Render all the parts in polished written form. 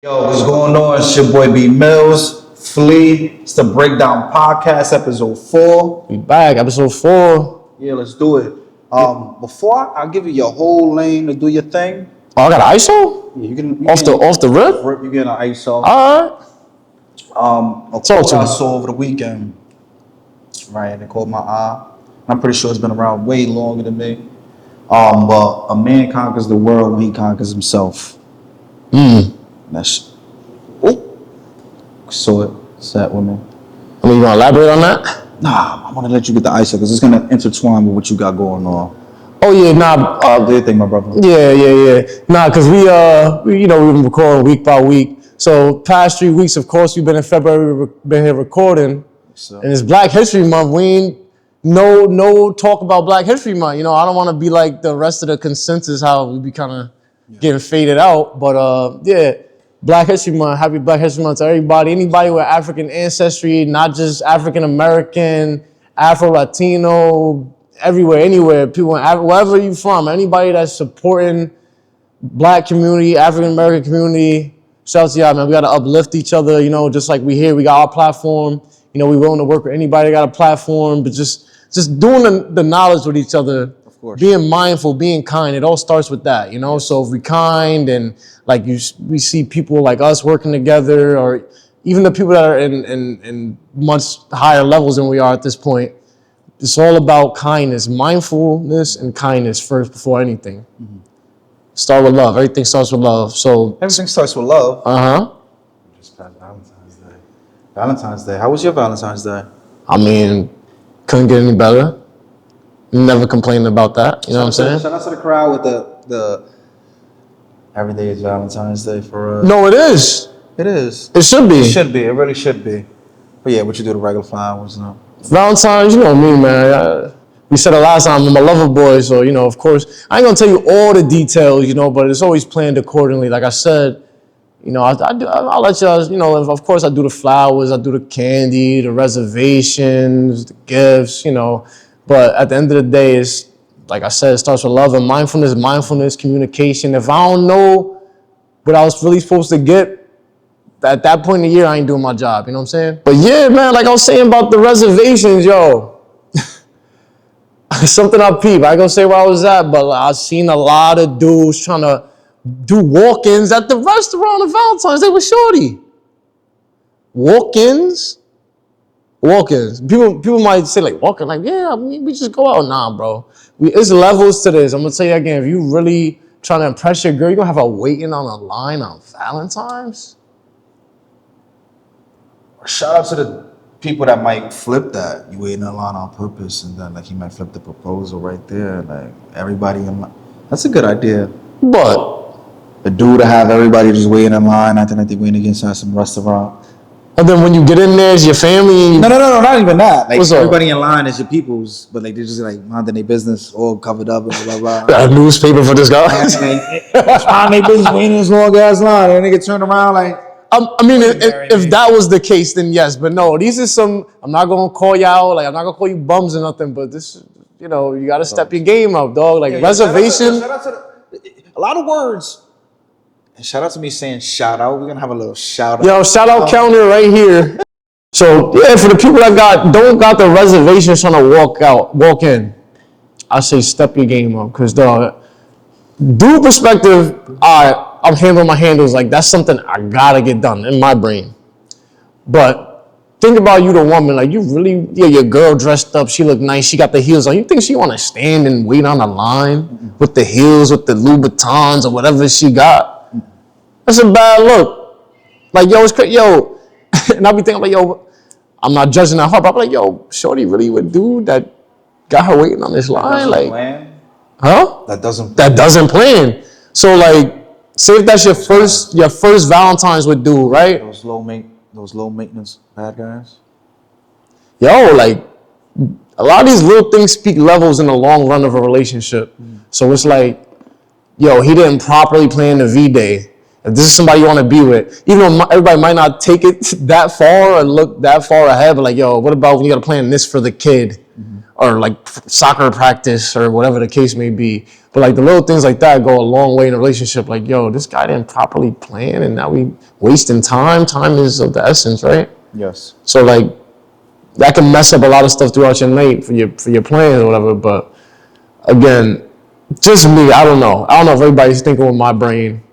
Yo, what's going on? It's your boy B Mills, Flea. It's the Breakdown Podcast, episode 4. We back, episode 4. Yeah, let's do it. Before I give you your whole lane to do your thing, Oh, I got an ISO? yeah, you Off the rip? you get an ISO. Alright. A Talk quote to I me. saw over the weekend, right? And it caught my eye. I'm pretty sure it's been around way longer than me. But a man conquers the world when he conquers himself. That's so it sat with me. I mean, you gonna elaborate on that? Nah, I want to let you get the ISO because it's gonna intertwine with what you got going on. Oh yeah, nah. Do your thing, my brother. Yeah. Nah, cause we've been recording week by week. So past 3 weeks, of course, we've been in February, we've been here recording. So, And it's Black History Month. We ain't no talk about Black History Month. You know, I don't want to be like the rest of the consensus, how we be kind of getting faded out. But yeah, Black History Month. Happy Black History Month to everybody. Anybody with African ancestry, not just African American, Afro Latino, everywhere, anywhere. People, wherever you from, anybody that's supporting Black community, African American community. Shout out to y'all, man. We gotta uplift each other. You know, just like we here, we got our platform. You know, we willing to work with anybody that got a platform, but just doing the knowledge with each other, Of course. being mindful, being kind. It all starts with that, you know. So if we kind and like we see people like us working together, or even the people that are in much higher levels than we are at this point. It's all about kindness, mindfulness, and kindness first before anything. Start with love. Everything starts with love. So everything starts with love. Just past Valentine's Day. Valentine's Day. How was your Valentine's Day? I mean, couldn't get any better. Never complained about that. You know what I'm saying? Shout out to the crowd with the every day is Valentine's Day for us. No, it is. It is. It should be. It should be. It really should be. But yeah, what you do the regular flowers, no. Valentine's, you know me, man. We said it last time, I'm a lover boy, so, you know, of course, I ain't gonna tell you all the details, you know, but it's always planned accordingly. Like I said, you know, I'll let y'all, you know, of course I do the flowers, I do the candy, the reservations, the gifts, you know, but at the end of the day, it's, like I said, it starts with love and mindfulness, communication. If I don't know what I was really supposed to get, at that point in the year, I ain't doing my job, you know what I'm saying? But yeah, man, like I was saying about the reservations, yo. Something I peep. I ain't gonna say where I was at, but I seen a lot of dudes trying to do walk-ins at the restaurant on Valentine's Day with shorty. Walk-ins. People might say like walk-in, like yeah, I mean, we just go out. Nah, bro. It's levels to this. I'm gonna tell you again. If you really trying to impress your girl, you gonna have her waiting on a line on Valentine's. Shout out to the people that might flip that. You waiting in line on purpose, and then like he might flip the proposal right there. Like everybody in line. That's a good idea. But The dude to have everybody just waiting in line, acting like they waiting against some restaurant. and then when you get in there, it's your family. No, not even that. Like What's up? everybody in line is your people's, but like they're just like minding their business, all covered up and blah blah blah. A newspaper for this guy. Minding their business, waiting in this long ass line, and they get turned around like. I mean, if that was the case, then yes. But no, these are some. I'm not gonna call you out. Like I'm not gonna call you bums or nothing. But this, you know, you gotta step your game up, dog. Like reservation. Shout out to a lot of words. And shout out to me saying shout out. We're gonna have a little shout out. Yo, shout out counter right here. So yeah, for the people that don't got the reservations trying to walk in, I say step your game up, cause dog, dude perspective, I'm handling my handles like that's something I gotta get done in my brain. But think about you, the woman, like you really, yeah, your girl dressed up, she look nice, she got the heels on. You think she wanna stand and wait on the line with the heels, with the Louboutins or whatever she got? That's a bad look. Like, yo, it's crazy. Yo, and I'll be thinking, like, yo, I'm not judging that hard, but I'm like, yo, shorty really a dude that got her waiting on this line? Like, plan. huh? That doesn't. That doesn't plan. So, like, say if that's your first Valentine's with dude, right? Those low maintenance bad guys. Yo, like, a lot of these little things speak levels in the long run of a relationship. So it's like, yo, he didn't properly plan the V-Day. If this is somebody you want to be with, even though everybody might not take it that far or look that far ahead, but like, yo, what about when you got to plan this for the kid? or like soccer practice or whatever the case may be. But like the little things like that go a long way in a relationship. Like, yo, this guy didn't properly plan and now we wasting time. Time is of the essence, right? Yes. So like that can mess up a lot of stuff throughout your night for your plans or whatever. But again, just me, I don't know. I don't know if everybody's thinking with my brain.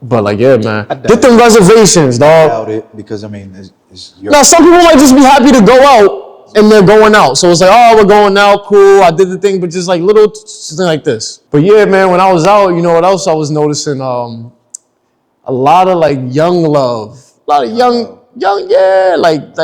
But like, yeah, man. Get them reservations, dog. Doubt it, because I mean, it's your Now, some people might just be happy to go out and they're going out. So it's like, oh, we're going out, cool. I did the thing, but just like little something like this. But yeah, man, when I was out, you know what else I was noticing? A lot of like young love, a lot of young, yeah, like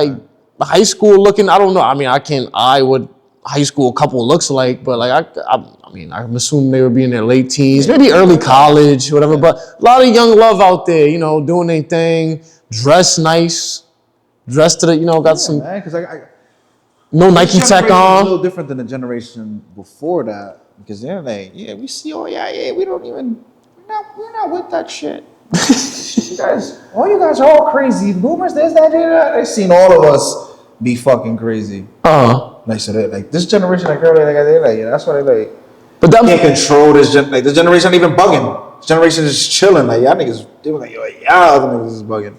high school looking. I don't know. I mean, I can't eye what high school couple looks like, but like I mean, I'm assuming they would be in their late teens, maybe early college, whatever. But a lot of young love out there, you know, doing their thing, dressed nice, dressed to the, you know, got some man, because no Nike tech a on. little different than the generation before that, because they're like, yeah, we see, oh yeah, we don't even, we're not with that shit. You guys, you guys are all crazy. Boomers, this, that, that. They've seen all of us be fucking crazy. Like, so they like this generation, like, girl, they're like, yeah, that's what they like. But that Can't control this like this generation ain't even bugging. This generation is just chilling. Like, y'all niggas, they were like, yo, y'all niggas is bugging.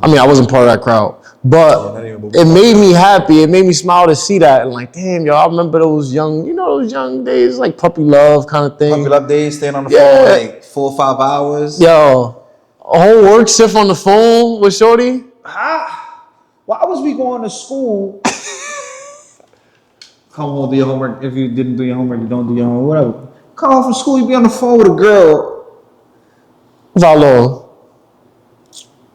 I mean, I wasn't part of that crowd, but it made me happy. It made me smile to see that. And like, damn, yo, I remember those young, you know, those young days, like puppy love kind of thing. Puppy love days, staying on the phone like 4 or 5 hours. Yo, a whole work shift on the phone with shorty. Why was we going to school? Come home, do your homework. If you didn't do your homework, you don't do your homework, whatever. Come home from school, you be on the phone with a girl. How long?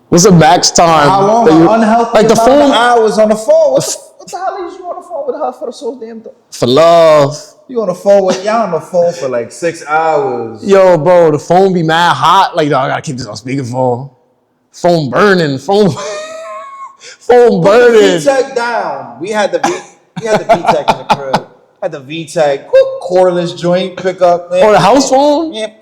What's the max time? How long? Unhealthy like the phone hours on the phone. What the hell is you on the phone with her for so damn? For love. You on the phone with y'all on the phone for like 6 hours. Yo, bro, the phone be mad hot. Like, yo, I gotta keep this on speakerphone. Phone burning. Phone burning. Put the VTech down. We had the VTech in the crib. Had the VTech cordless joint pickup. Or the house phone? Yeah.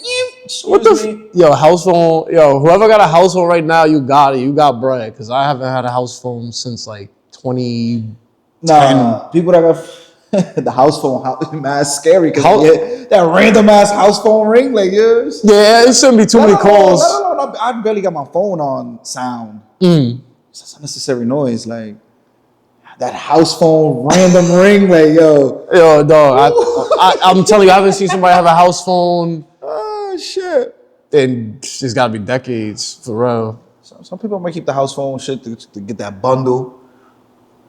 What the? Yo, house phone. Yo, whoever got a house phone right now, you got it. You got bread. Because I haven't had a house phone since like 2010. Nah, people that got the house phone, mad scary. Because that random ass house phone ring, like yours. Yeah, it shouldn't be too many calls. No. I barely got my phone on sound. It's unnecessary noise. Like, that house phone random ring, like, yo, dog. I'm telling you, I haven't seen somebody have a house phone. Oh shit! And it's got to be decades for real. Some people might keep the house phone shit to get that bundle.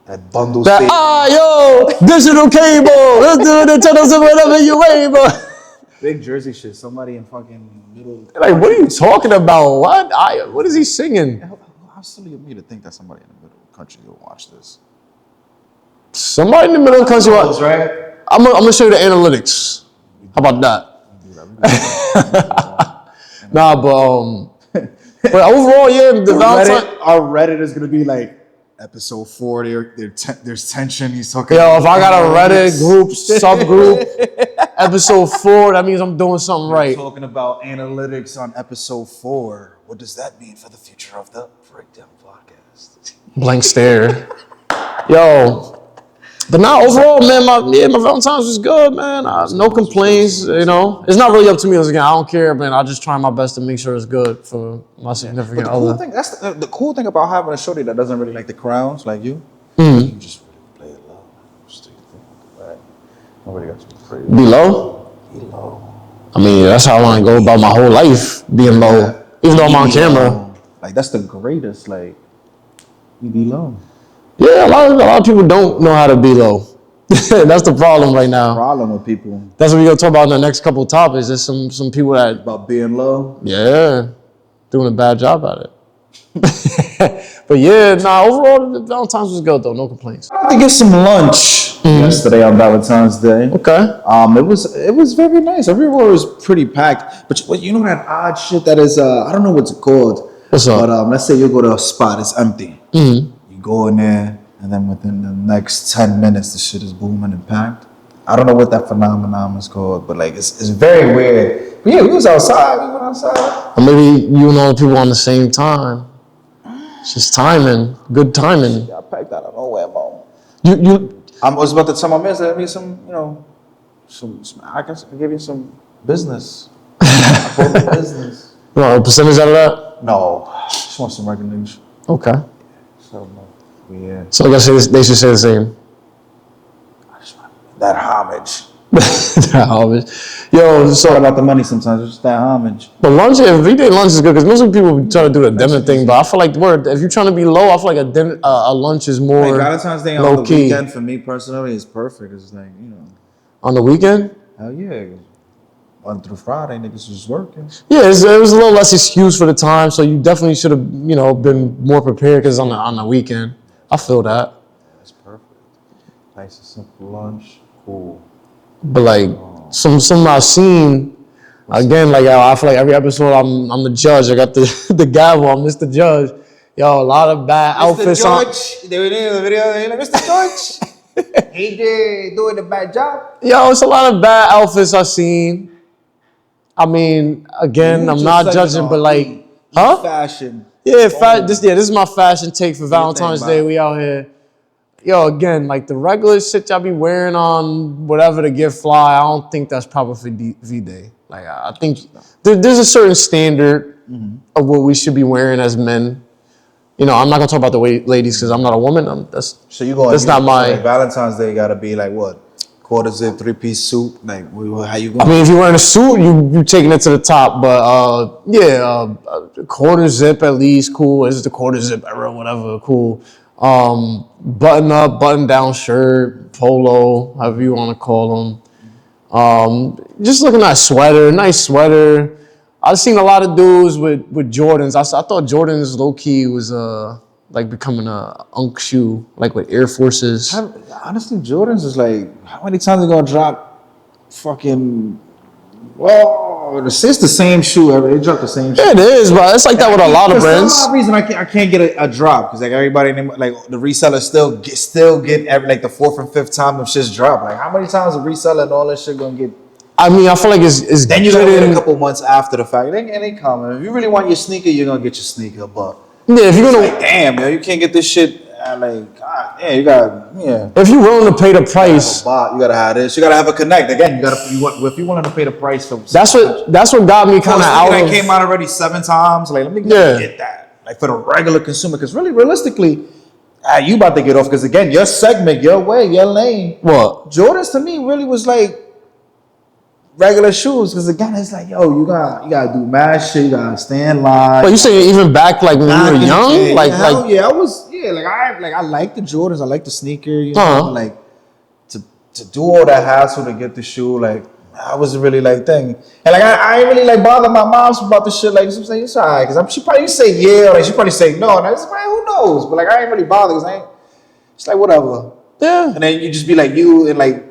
That bundle. Yo, digital cable. Let's do the channels or whatever you able. Big Jersey shit. Somebody in fucking middle. Like, what are you talking about? What is he singing? How silly of me to think that somebody in the middle of the country will watch this. Somebody in the middle of the country. Right? I'm gonna show you the analytics. How about that? Nah, but overall, yeah, the Valentine. Our Reddit is gonna be like episode 4. There's tension. He's talking. Yo, if I got a Reddit group, subgroup, episode 4, that means I'm doing something right. Talking about analytics on episode 4. What does that mean for the future of the Breakdown Podcast? Blank stare. Yo. But now overall, man, my Valentine's was good, man. No complaints, you know. It's not really up to me. Again, I don't care, man. I just try my best to make sure it's good for my significant other. That's the cool thing about having a shorty that doesn't really like the crowns like you. You just really play it low. Just do your thing. Right? Nobody got you crazy. Be low? Be low. I mean, that's how I want to go about my whole life, being low. Even though I'm on camera. Like, that's the greatest, like, you be low. Yeah, a lot of people don't know how to be low. That's the problem right now. Problem with people. That's what we're gonna talk about in the next couple of topics. There's some people that about being low. Yeah, doing a bad job at it. But yeah, overall the Valentine's was good though. No complaints. I had to get some lunch yesterday on Valentine's Day. Okay. It was very nice. Everywhere was pretty packed. But you know that odd shit that is I don't know what's it called. What's up? But let's say you go to a spot, it's empty. Go in there, and then within the next 10 minutes, the shit is booming and packed. I don't know what that phenomenon is called, but like it's very weird. But yeah, we was outside. We went outside. Or maybe you and all the people on the same time. It's just timing, good timing. Got packed out of nowhere, mom. I was about to tell my man, let me some, I guess I give you some business. I bought the business. You want a percentage out of that? No, just want some recognition. Okay. So, yeah. So I guess they should say the same. I just want that homage. Yo, It's all about the money sometimes, it's just that homage. but lunch, everyday lunch is good because most people try to do the dinner thing, but I feel like if you're trying to be low, I feel like a lunch is more Like Valentine's Day on low the key. weekend for me personally is perfect. It's like, On the weekend? hell yeah. Monday through Friday, niggas just working. Yeah, it was a little less excuse for the time, so you definitely should have, been more prepared because on the weekend. I feel that. That's perfect. Nice and simple lunch. Cool. But like some I've seen, again, like I feel like every episode I'm the judge. I got the gavel. I'm Mr. Judge. Yo, a lot of bad outfits Mr. George, they were in the video. They're like, Mr. George, he did doing a bad job. Yo, it's a lot of bad outfits I've seen. I mean, again, I'm not judging, but like, huh? Fashion. Yeah, this is my fashion take for Valentine's Day. We out here. Yo, again, like the regular shit y'all be wearing on whatever to get fly, I don't think that's proper for V-Day. Like, I think there's a certain standard of what we should be wearing as men. I'm not gonna talk about the ladies because I'm not a woman. That's not my. Like Valentine's Day gotta be like what? Quarter zip, 3-piece suit. Like, how you going? I mean, if you're wearing a suit, you taking it to the top. But quarter zip at least, cool. It's the quarter zip era, whatever, cool. Button up, button down shirt, polo, however you want to call them. Just looking at sweater, nice sweater. I've seen a lot of dudes with Jordans. I thought Jordans low key was like becoming a unk shoe, like with Air Forces. Honestly, Jordans is like, how many times they gonna drop fucking? Well, it's the same shoe. They drop the same shoe. It is, bro. It's like that with a lot of brands. For some reason, I can't get a drop because like everybody, like the resellers still get every like the fourth and fifth time them shits drop. Like how many times a reseller and all that shit gonna get? I mean, I feel like it's then you gotta wait a couple months after the fact. It ain't coming. If you really want your sneaker, you're gonna get your sneaker. But yeah, if you're gonna like, damn, yo, you can't get this shit. Like, God, yeah, you got, yeah. If you're willing to pay the price, you gotta have this. You gotta have a connect. Again, if you willing to pay the price for. That's what got me kind of out. That came out already 7 times. Like, let me get that. Like for the regular consumer, because really, realistically, you about to get off. Because again, your segment, your way, your lane. What? Jordans to me really was like regular shoes. Because again, it's like, yo, you gotta do mad shit. You gotta stand line. But you saying even back like when you were young, I like the Jordans. I like the sneaker. Like to do all that hassle to get the shoe. Like I was really like thing. And like I ain't really like bother my mom about the shit. Like I'm saying it's alright. Because she probably say yeah, or like she probably say no. And I was like, who knows? But like I ain't really bother because it's like whatever. Yeah. And then you just be like you and like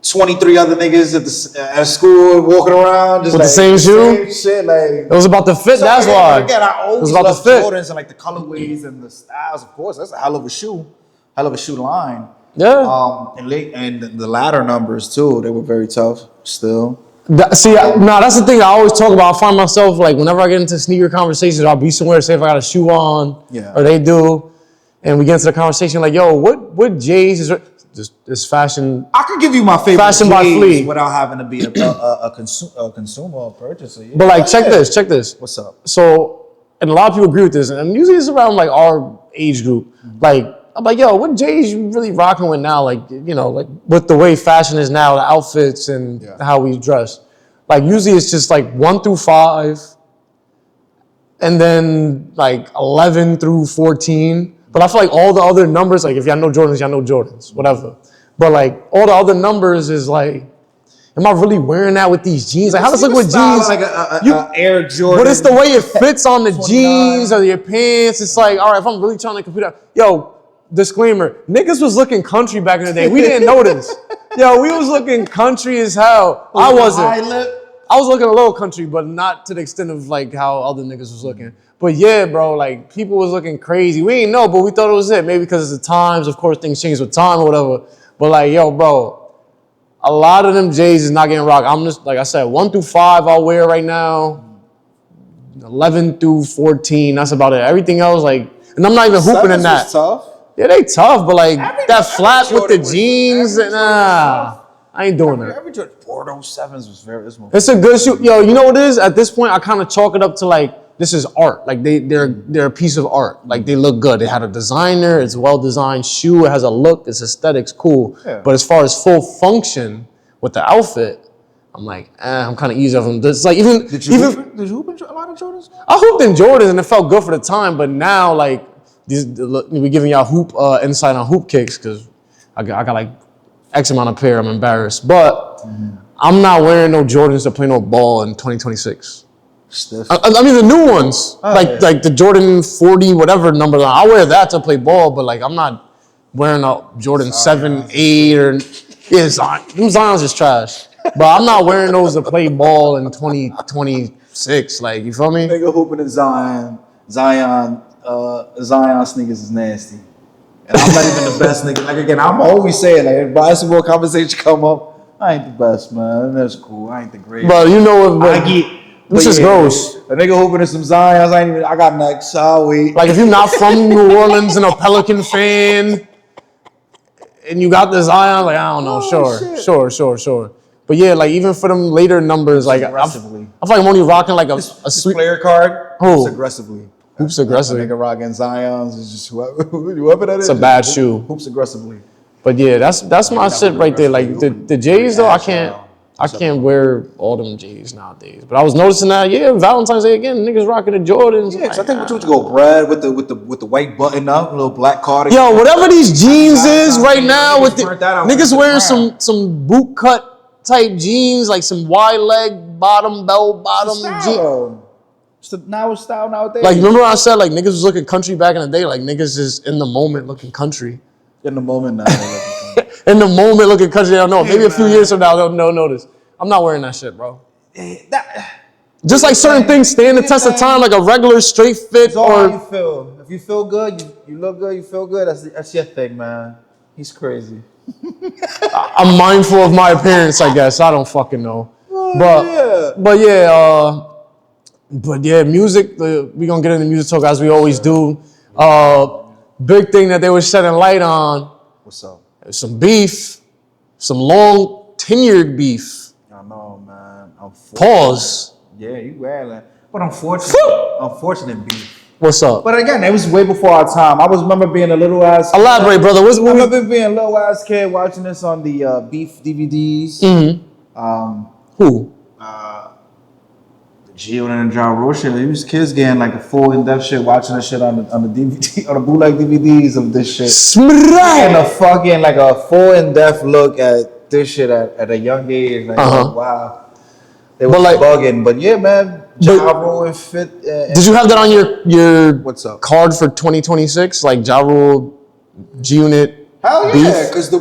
23 other niggas at school walking around just with like, the same shoe. Shit, like it was about to fit. That's why. Again, I always love Jordans and like the colorways and the styles. Of course, that's a hell of a shoe line. Yeah. And the ladder numbers too. They were very tough. Still. That's the thing I always talk about. I find myself like whenever I get into sneaker conversations, I'll be somewhere, say if I got a shoe on, or they do, and we get into the conversation like, yo, what J's is this fashion? I could give you my favorite fashion by Fleet without having to be a consumer or purchaser. Yeah. But like, check this. What's up? So, and a lot of people agree with this, and usually it's around like our age group. Like, I'm like, yo, what J's you really rocking with now? Like, like with the way fashion is now, the outfits and how we dress. Like, usually it's just like 1 through 5, and then like 11 through 14. But I feel like all the other numbers, like if y'all know Jordans, whatever. But like all the other numbers is like, am I really wearing that with these jeans? Like how does it look with jeans? Like a Air Jordan. But it's the way it fits on the jeans or your pants. It's like, all right, if I'm really trying to compete, yo, disclaimer, niggas was looking country back in the day. We didn't know this. Yo, we was looking country as hell. I wasn't. I was looking a little country, but not to the extent of like how other niggas was looking. But yeah, bro, like people was looking crazy. We didn't know, but we thought it was it. Maybe because of the times. Of course, things change with time or whatever. But like, yo, bro, a lot of them J's is not getting rocked. I'm just, like I said, 1 through 5 I'll wear right now. 11 through 14, that's about it. Everything else, like, and I'm not even hooping in that. Tough. Yeah, they tough, but like that flat with the Jordan was- jeans, every Jordan was nah, I ain't doing that. Every Jordan, 407s was very. It's a good shoe. Yo, you know what it is? At this point, I kind of chalk it up to like, this is art. Like they're a piece of art. Like they look good. They had a designer. It's a well-designed shoe. It has a look. It's aesthetics, cool. Yeah. But as far as full function with the outfit, I'm like, I'm kind of easy of them. It's like Did you hoop in a lot of Jordans? I hooped in Jordans and it felt good for the time, but now like we giving y'all hoop insight on hoop kicks because I got like X amount of pair. I'm embarrassed, but I'm not wearing no Jordans to play no ball in 2026. Stiff. I mean the new ones, yeah. like the Jordan 40 whatever number. I wear that to play ball, but like I'm not wearing a Jordan 7, 8 or Zion. Them Zions is trash. But I'm not wearing those to play ball in 2026. Like, you feel me? Nigga hooping in Zion sneakers is nasty. And I'm not even the best nigga. Like again, I'm always saying like if basketball conversation come up, I ain't the best, man. That's cool. I ain't the greatest. But you know what? I get. This is gross. A nigga hooping in some Zions. I got next. I'll wait. Like, if you're not from New Orleans and a Pelican fan, and you got the Zion, like, I don't know. Sure. But yeah, like, even for them later numbers, like, I feel like I'm only rocking like a sweet player card. Who? Aggressively. Hoops aggressively. Nigga rocking Zions is just whoever that is. It's a bad shoe. Hoops aggressively. But yeah, that's my shit right there. Like the J's though, I can't wear all them J's nowadays. But I was noticing that Valentine's Day again, niggas rocking the Jordans. Yeah, 'cause I think what you go Brad with the white button up, little black cardigan. Yo, whatever these jeans is right now with the burnt that out niggas with wearing the some boot cut type jeans, like some wide leg bottom bell bottom jeans. Now it's style nowadays. Like, remember I said like niggas was looking country back in the day, like niggas is in the moment looking country. In the moment now. In the moment looking country, they don't know. Maybe a few years from now they'll notice. I'm not wearing that shit, bro. Just like certain things stand the test of time, like a regular straight fit It's all how you or feel. If you feel good, you look good, you feel good. That's your thing, man. He's crazy. I'm mindful of my appearance, I guess. I don't fucking know. But yeah, music, we gonna get into music talk as we always do. Big thing that they were shedding light on. What's up? Some beef, some long tenured beef. I know, man. Pause. Yeah, you wailing. But unfortunate beef. What's up? But again, it was way before our time. I remember being a little ass. Elaborate, brother. I remember being a little ass kid watching this on the beef DVDs. Mm-hmm. Who? Gio and Ja Rule shit. He was kids getting like a full in-depth shit, watching that shit on the DVD, on the bootleg DVDs of this shit. And a fucking like a full in-depth look at this shit at a young age. Like, wow. They were like bugging. But yeah, man, Ja Rule and Fit. Did you have that on your what's up card for 2026? Like Ja Rule, G-Unit, hell yeah, because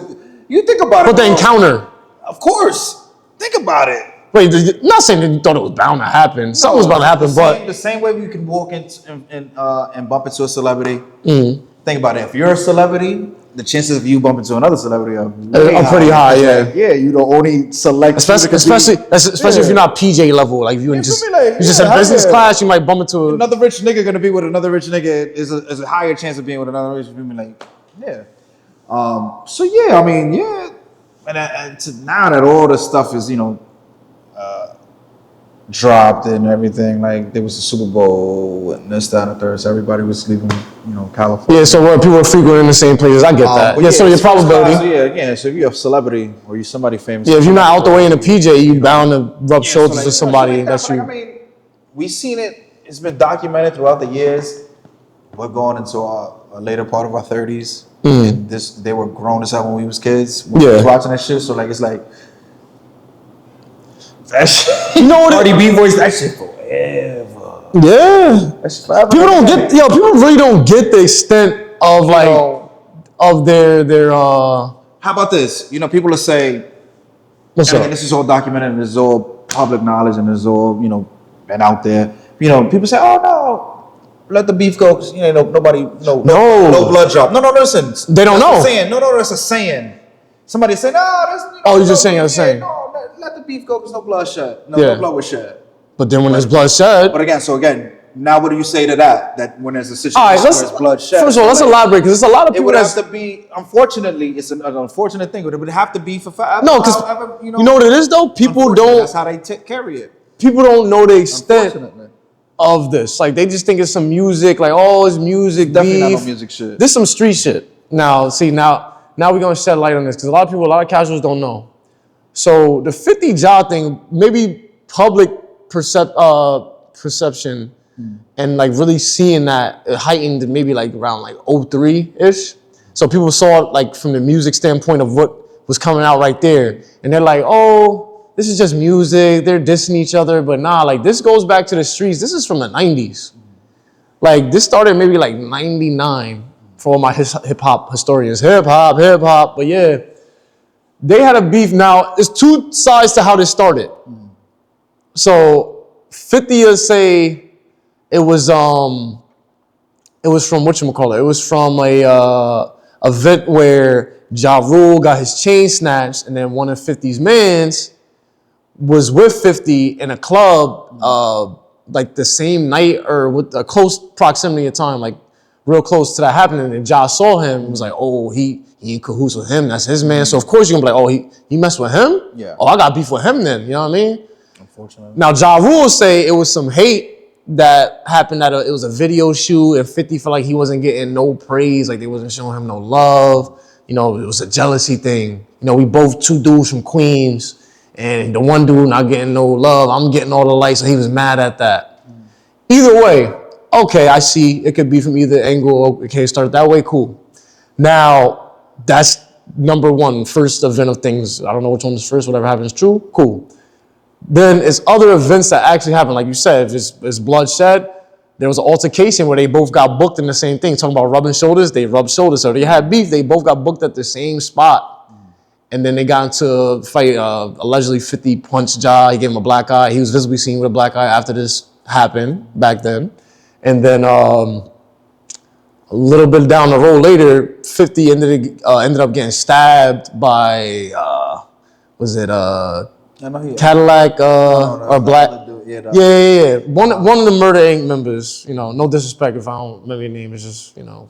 you think about it. But the encounter. Of course. Think about it. Wait, not saying that you thought it was bound to happen. Something was about to happen, but the same way you can walk in and bump into a celebrity. Think about it. If you're a celebrity, the chances of you bumping into another celebrity are pretty high. Yeah, yeah. You the only select, especially if you're not PJ level. Like you just in business class, you might bump into another rich nigga. Gonna be with another rich nigga is a higher chance of being with another rich nigga. Like yeah. So yeah, I mean yeah, and now that all the stuff is dropped and everything, like there was the Super Bowl and this, that, and the third, so everybody was leaving, California. Yeah, so where people are frequenting the same places, I get that. So your probability. So if you're a celebrity or you're somebody famous. Yeah, if you're not out the way in a PJ, you bound to rub shoulders with somebody that's you. I mean, we've seen it. It's been documented throughout the years. We're going into a later part of our 30s. And they were grown as hell when we was kids. We was watching that shit, so like it's like. That shit. You know what? Cardi B voice that shit forever. Yeah. That's forever. People really don't get the extent of like of their How about this? People will say, what's up? This is all documented and this is all public knowledge and this is all, been out there. People say, oh no, let the beef go because nobody no blood drop. No, listen. They don't know. No, that's a saying. Somebody say, no, that's you're just saying. No, let the beef go because no blood shed. No blood was shed. But then when there's blood shed. But again, now what do you say to that? That when there's a situation All right, where it's bloodshed. first of all, let's elaborate because there's a lot of It people would that's have to be. Unfortunately, it's an unfortunate thing, but it would have to be for forever. no, because however, you know what it is though. People unfortunately, don't. That's how they carry it. People don't know the extent Unfortunately, of this. Like they just think it's some music. Like oh, it's music. definitely beef. not no music shit. This some street shit. Now, see now we're gonna shed light on this because a lot of casuals don't know. So the 50 Ja thing, maybe public perception and like really seeing that it heightened maybe like around like 03-ish. So people saw it like from the music standpoint of what was coming out right there. And they're like, oh, this is just music. They're dissing each other. But nah, like this goes back to the streets. This is from the 90s. Like this started maybe like 99 for all my hip hop historians. Hip hop. But yeah, they had a beef. Now, there's two sides to how this started. So 50 will say it was from whatchamacallit. It was from a event where Ja Rule got his chain snatched, and then one of 50's mans was with 50 in a club like the same night or with a close proximity of time, like real close to that happening. And Ja saw him and was like, oh, he in cahoots with him. That's his man. So of course you're gonna be like, oh, he messed with him? Yeah. Oh, I got beef with him then. You know what I mean? Unfortunately. Now Ja Rule say it was some hate that happened it was a video shoot and 50 felt like he wasn't getting no praise, like they wasn't showing him no love. You know, it was a jealousy thing. You know, we both two dudes from Queens and the one dude not getting no love. I'm getting all the lights, so he was mad at that. Either way, okay, I see. It could be from either angle. Okay, start that way, cool. Now, that's number one, first event of things. I don't know which one is first, whatever happens, true, cool. Then it's other events that actually happen. Like you said, it's bloodshed. There was an altercation where they both got booked in the same thing. Talking about rubbing shoulders, they rubbed shoulders. So they had beef, they both got booked at the same spot. And then they got into a fight, allegedly 50 punched Ja. He gave him a black eye. He was visibly seen with a black eye after this happened back then. And then a little bit down the road later, 50 ended up getting stabbed by, Cadillac or Black? Yeah. One of the Murder Inc. members, you know, no disrespect if I don't remember your name, it's just, you know.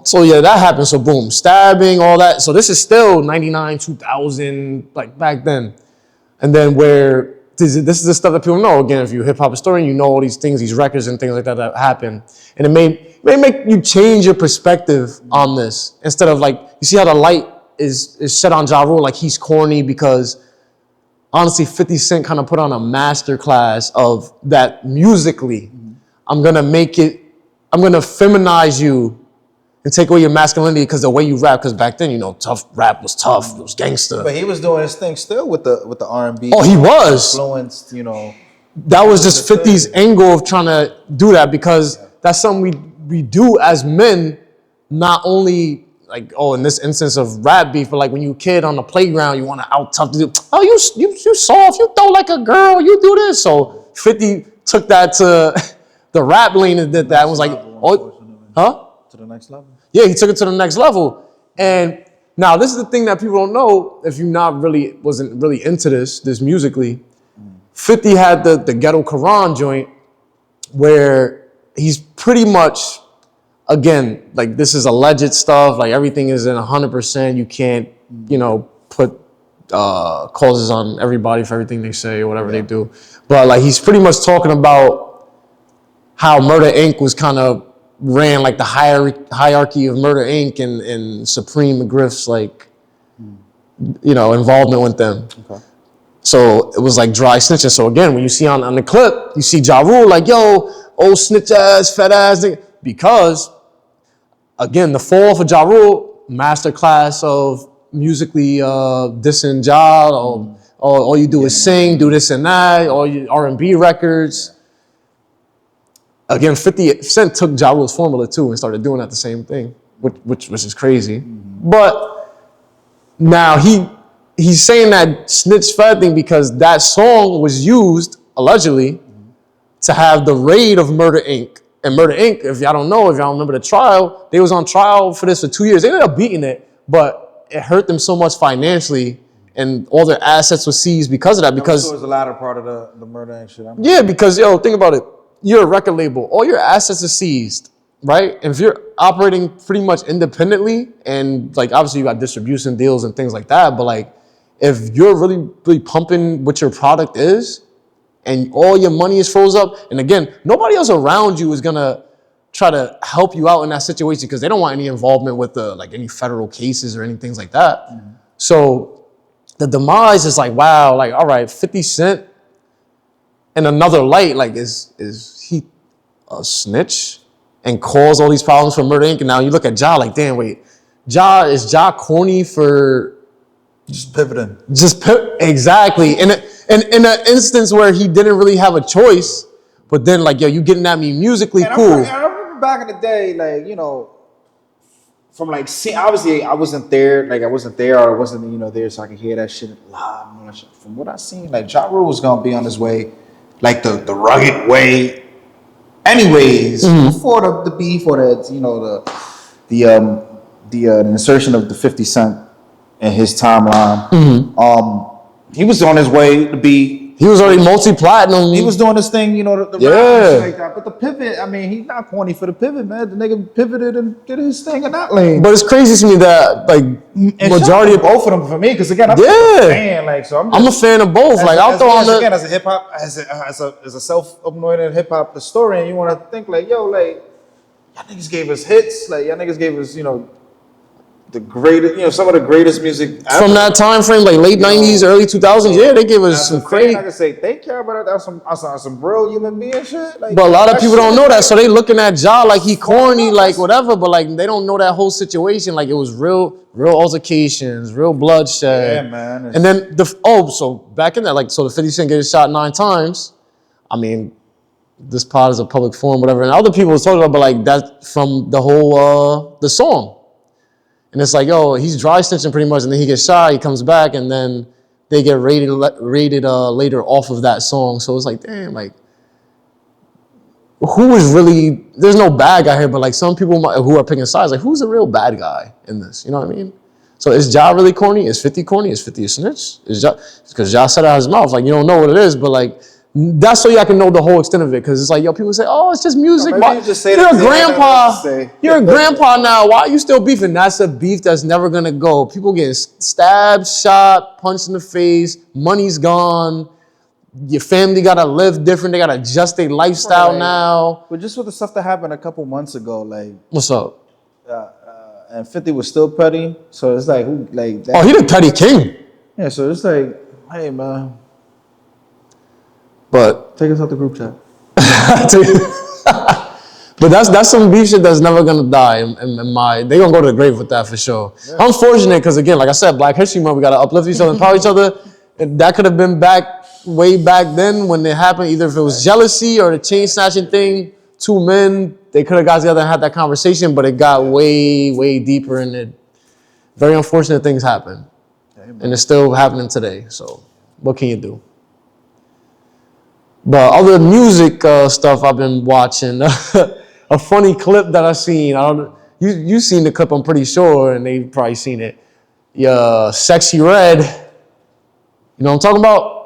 So yeah, that happened. So boom, stabbing, all that. So this is still 99, 2000, like back then. And then where, this is the stuff that people know. Again, if you're a hip hop historian, you know all these things, these records and things like that happen. And it may make you change your perspective on this. Instead of like, you see how the light is set on Ja Rule, like he's corny because honestly, 50 Cent kind of put on a master class of that musically. I'm going to feminize you and take away your masculinity because the way you rap, because back then, you know, tough rap was tough, it was gangster. But he was doing his thing still with the R&B. Oh, he was. Influenced, you know. That was just 50's angle of trying to do that because that's something we do as men, not only like, oh, in this instance of rap beef, but like when you a kid on the playground, you want to out tough to do, oh, you soft, you throw like a girl, you do this. So 50 took that to the rap lane and did that and was like, oh, huh? To the next level. Yeah, he took it to the next level. And now this is the thing that people don't know if you wasn't really into this musically. 50 had the Ghetto Quran joint where he's pretty much, again, like this is alleged stuff, like everything is in 100%. You can't, you know, put causes on everybody for everything they say or whatever they do. But like he's pretty much talking about how Murder Inc. was kind of ran like the hierarchy of Murder Inc. and Supreme McGriff's like, you know, involvement with them. Okay. So it was like dry snitching. So again, when you see on the clip, you see Ja Rule like, yo, old snitch ass, fat ass nigga. Because again, the fall for Ja Rule, masterclass of musically dissing Ja, all you do is sing, do this and that, all your R&B records. Again, 50 Cent took Ja Rule's formula too and started doing that the same thing, which is crazy. But now he's saying that snitch fat thing because that song was used, allegedly, to have the raid of Murder Inc. And Murder Inc., if y'all don't know, if y'all remember the trial, they was on trial for this for 2 years. They ended up beating it, but it hurt them so much financially and all their assets were seized because of that. Because it was the latter part of the Murder Inc. shit. Yeah, because, yo, think about it. you're a record label, all your assets are seized, right? And if you're operating pretty much independently, and like obviously you got distribution deals and things like that, but like if you're really pumping what your product is, and all your money is froze up, and again, nobody else around you is gonna try to help you out in that situation because they don't want any involvement with like any federal cases or any things like that. Mm-hmm. So the demise is like, wow, like all right, 50 Cent in another light, like is he a snitch and caused all these problems for Murder Inc. And now you look at Ja like, damn, wait, is Ja corny for just pivoting? Exactly. In an instance where he didn't really have a choice, but then like, yo, you getting at me musically, and cool. I remember back in the day, like, you know, from like, obviously I wasn't there, or I wasn't, you know, there so I could hear that shit live. From what I seen, like Ja Rule was gonna be on his way, like the rugged way. Anyways, before the beef or the, you know, the insertion of the 50 Cent in his timeline, he was on his way to be. He was already multi-platinum. He was doing this thing, you know, the rap and shit like that. But the pivot, I mean, he's not corny for the pivot, man. The nigga pivoted and did his thing in that lane. But it's crazy to me that, like, majority of both of them for me, because again, I'm a fan. Like, so I'm a fan of both. Like, I'll throw on the again as a hip hop, as a self-anointed hip hop historian, you want to think like, yo, like, y'all niggas gave us hits, like y'all niggas gave us, you know, the greatest, you know, some of the greatest music ever. From that time frame, like late 90s, early 2000s. Yeah, they gave us some crazy. I can say they care about that. Some real human being shit. Like, but a lot of people don't know that, so they looking at Ja like he corny, like whatever. But like they don't know that whole situation. Like it was real altercations, real bloodshed. Yeah, man. And then so back in that, like, so the 50 Cent getting shot 9 times. I mean, this pod is a public forum, whatever. And other people was talking about, but like that from the whole the song. And it's like, yo, he's dry snitching pretty much, and then he gets shot, he comes back, and then they get raided later off of that song. So it's like, damn, like, who is really, there's no bad guy here, but like some people who are picking sides, like who's the real bad guy in this? You know what I mean? So is Ja really corny? Is 50 corny? Is 50 a snitch? Because Ja said out his mouth, like, you don't know what it is, but like, that's so y'all can know the whole extent of it, because it's like, yo, people say, oh, it's just music. No, you just say you're a grandpa. You're a grandpa now. Why are you still beefing? That's a beef that's never gonna go. People getting stabbed, shot, punched in the face. Money's gone. Your family gotta live different. They gotta adjust their lifestyle now. But just with the stuff that happened a couple months ago, like, what's up? And 50 was still petty. So it's like, who, like that? Oh, he the petty king. Yeah. So it's like, hey, man. But take us out the group chat. But that's some beef shit that's never gonna die. In my, they gonna go to the grave with that for sure. Yeah. Unfortunate, because again, like I said, Black History Month, we gotta uplift each other, empower each other. And that could have been way back then when it happened. Either if it was jealousy or the chain snatching thing, 2 men, they could have got together and had that conversation, but it got way deeper, and it very unfortunate things happen, and it's still happening today. So what can you do? But other music stuff I've been watching, a funny clip that I seen. You seen the clip, I'm pretty sure, and they've probably seen it. Yeah, Sexy Red. You know what I'm talking about?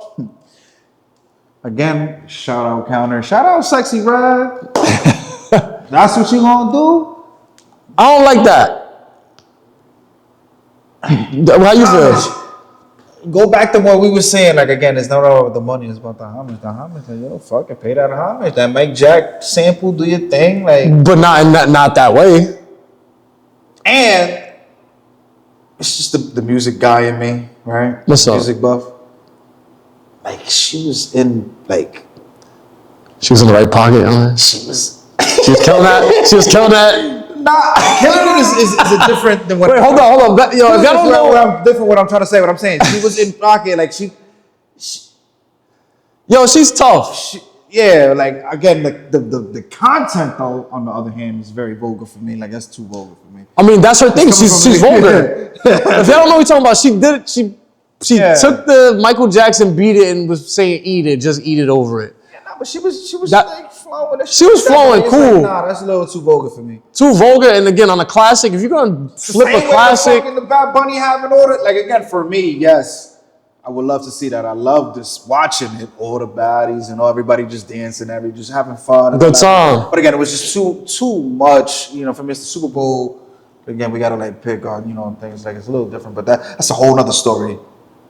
Again, shout out Counter. Shout out Sexy Red. That's what you gonna do? I don't like that. How you feel? Go back to what we were saying. Like, again, it's not all about the money. It's about the homage. The homage. Like, yo, fuck it. Pay that homage. That Mike Jack sample, do your thing. Like, but not that way. And it's just the music guy in me, right? What's up? Music buff. Like, she was in the right pocket. She was killing that. She was killing that. Nah, killing it is a different than what. Wait, hold on. Yo, if y'all don't know, different what I'm trying to say. What I'm saying, she was in pocket, like she yo, she's tough. Yeah, like again, the content though, on the other hand, is very vulgar for me. Like that's too vulgar for me. I mean, that's her thing. She's vulgar. If y'all don't know what you're talking about, she did it. She took the Michael Jackson beat it and was saying eat it, just eat it over it. Yeah, nah, but she was like flowing. She was flowing cool. Like, nah, that's a little too vulgar for me. Too vulgar, and again on a classic. If you're gonna flip a classic, the Bad Bunny having order, like again for me, yes. I would love to see that. I love just watching it, all the baddies and all everybody just dancing, just having fun. And Good all that. time. But again, it was just too much. You know, for me, it's the Super Bowl. Again, we gotta like pick on things like it's a little different, but that's a whole other story.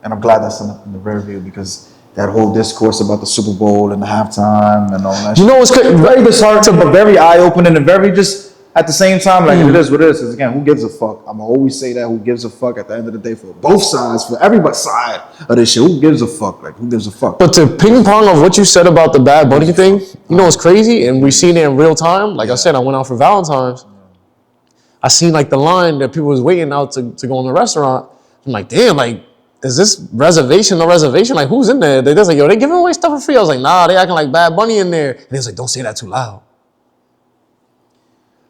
And I'm glad that's in the rear view because that whole discourse about the Super Bowl and the halftime and all that. You know what's crazy? Very disheartening, but very eye-opening and very just at the same time, like it is what it is. Because again, who gives a fuck? I'm gonna always say that. Who gives a fuck at the end of the day for both sides, for everybody's side of this shit? Who gives a fuck? Like who gives a fuck? But to ping pong of what you said about the Bad Bunny thing, you know what's crazy? And we seen it in real time. Like I said, I went out for Valentine's. I seen like the line that people was waiting out to go in the restaurant. I'm like, damn, like, is this reservation, no reservation? Like, who's in there? They're like, yo, they giving away stuff for free. I was like, nah, they acting like Bad Bunny in there. And he was like, don't say that too loud.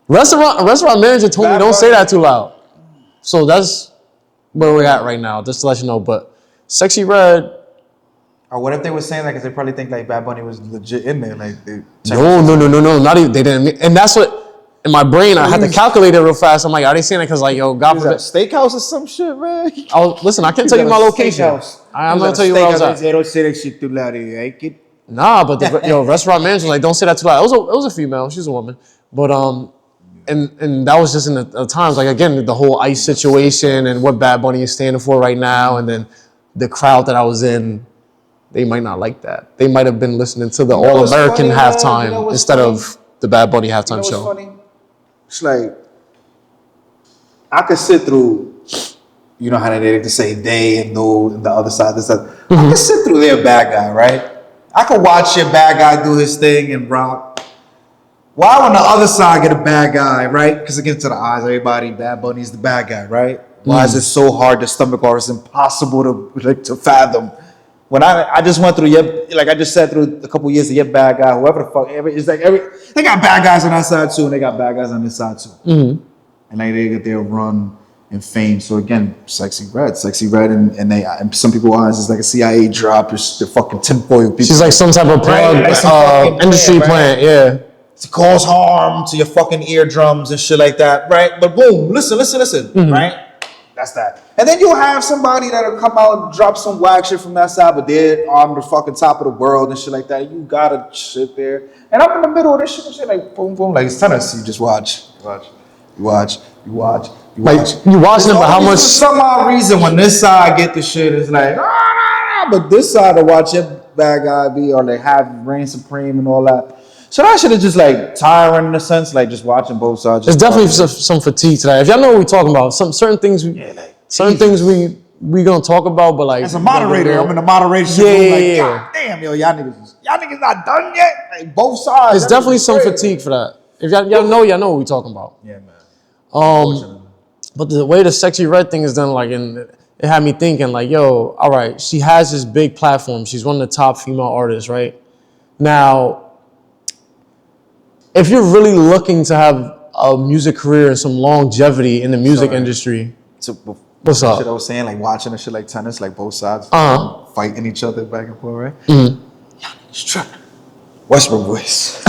Restaurant manager told me don't say that too loud. So that's where we're at right now, just to let you know. But Sexy Red. Or what if they were saying that because they probably think like Bad Bunny was legit in there? Like No. Not even, they didn't. And that's what, in my brain, I had to calculate it real fast. I'm like, are they saying it because like, yo, God forbid. Steakhouse or some shit, man? Listen, I can't tell you my location. I'm going to tell you where I was at. They don't say that shit too loud. Nah, but the restaurant manager was like, don't say that too loud. It was a female. She's a woman. But and that was just in the times, like again, the whole ICE situation and what Bad Bunny is standing for right now, and then the crowd that I was in, they might not like that. They might have been listening to the All American halftime instead of the Bad Bunny halftime show. Funny? It's like I could sit through, you know how they like to say they and no and the other side, this side. I could sit through their bad guy, right? I could watch your bad guy do his thing and rock. Why on the other side get a bad guy, right? Because again, to the eyes of everybody, Bad Bunny's the bad guy, right? Why is it so hard to stomach or it's impossible to fathom? When I just went through I just sat through a couple years of your bad guy, whoever the fuck, it's like they got bad guys on that side too, and they got bad guys on this side too. And like they get their run and fame. So again, Sexy Red, and some people's eyes is like a CIA drop. They're fucking tinfoil people. She's like some type of plug, industry plant, yeah. To cause harm to your fucking eardrums and shit like that, right? But boom, listen, right? That's that. And then you'll have somebody that'll come out and drop some whack shit from that side, but they're on the fucking top of the world and shit like that. You gotta sit there. And I'm in the middle of this shit and shit, like boom, boom, like it's tennis. You just watch. Like You watching it, but how much? For some odd reason, when this side get the shit, it's like, but this side to watch your bad guy be, or they have reign supreme and all that. So that shit is just like tiring in a sense, like just watching both sides. There's definitely some fatigue to that. If y'all know what we're talking about, certain things we gonna talk about, but like as a moderator, I'm in the moderation room. Like, God damn, yo, y'all niggas not done yet. Like both sides. There's definitely some fatigue for that. If y'all know what we're talking about. Yeah, man. But the way the Sexy Red thing is done, like, and it had me thinking, like, yo, all right, she has this big platform. She's one of the top female artists, right? Now, if you're really looking to have a music career and some longevity in the music industry, what's up? Shit I was saying, like watching a shit like tennis, like both sides fighting each other back and forth, right? Y'all niggas tripping. Westbrook voice.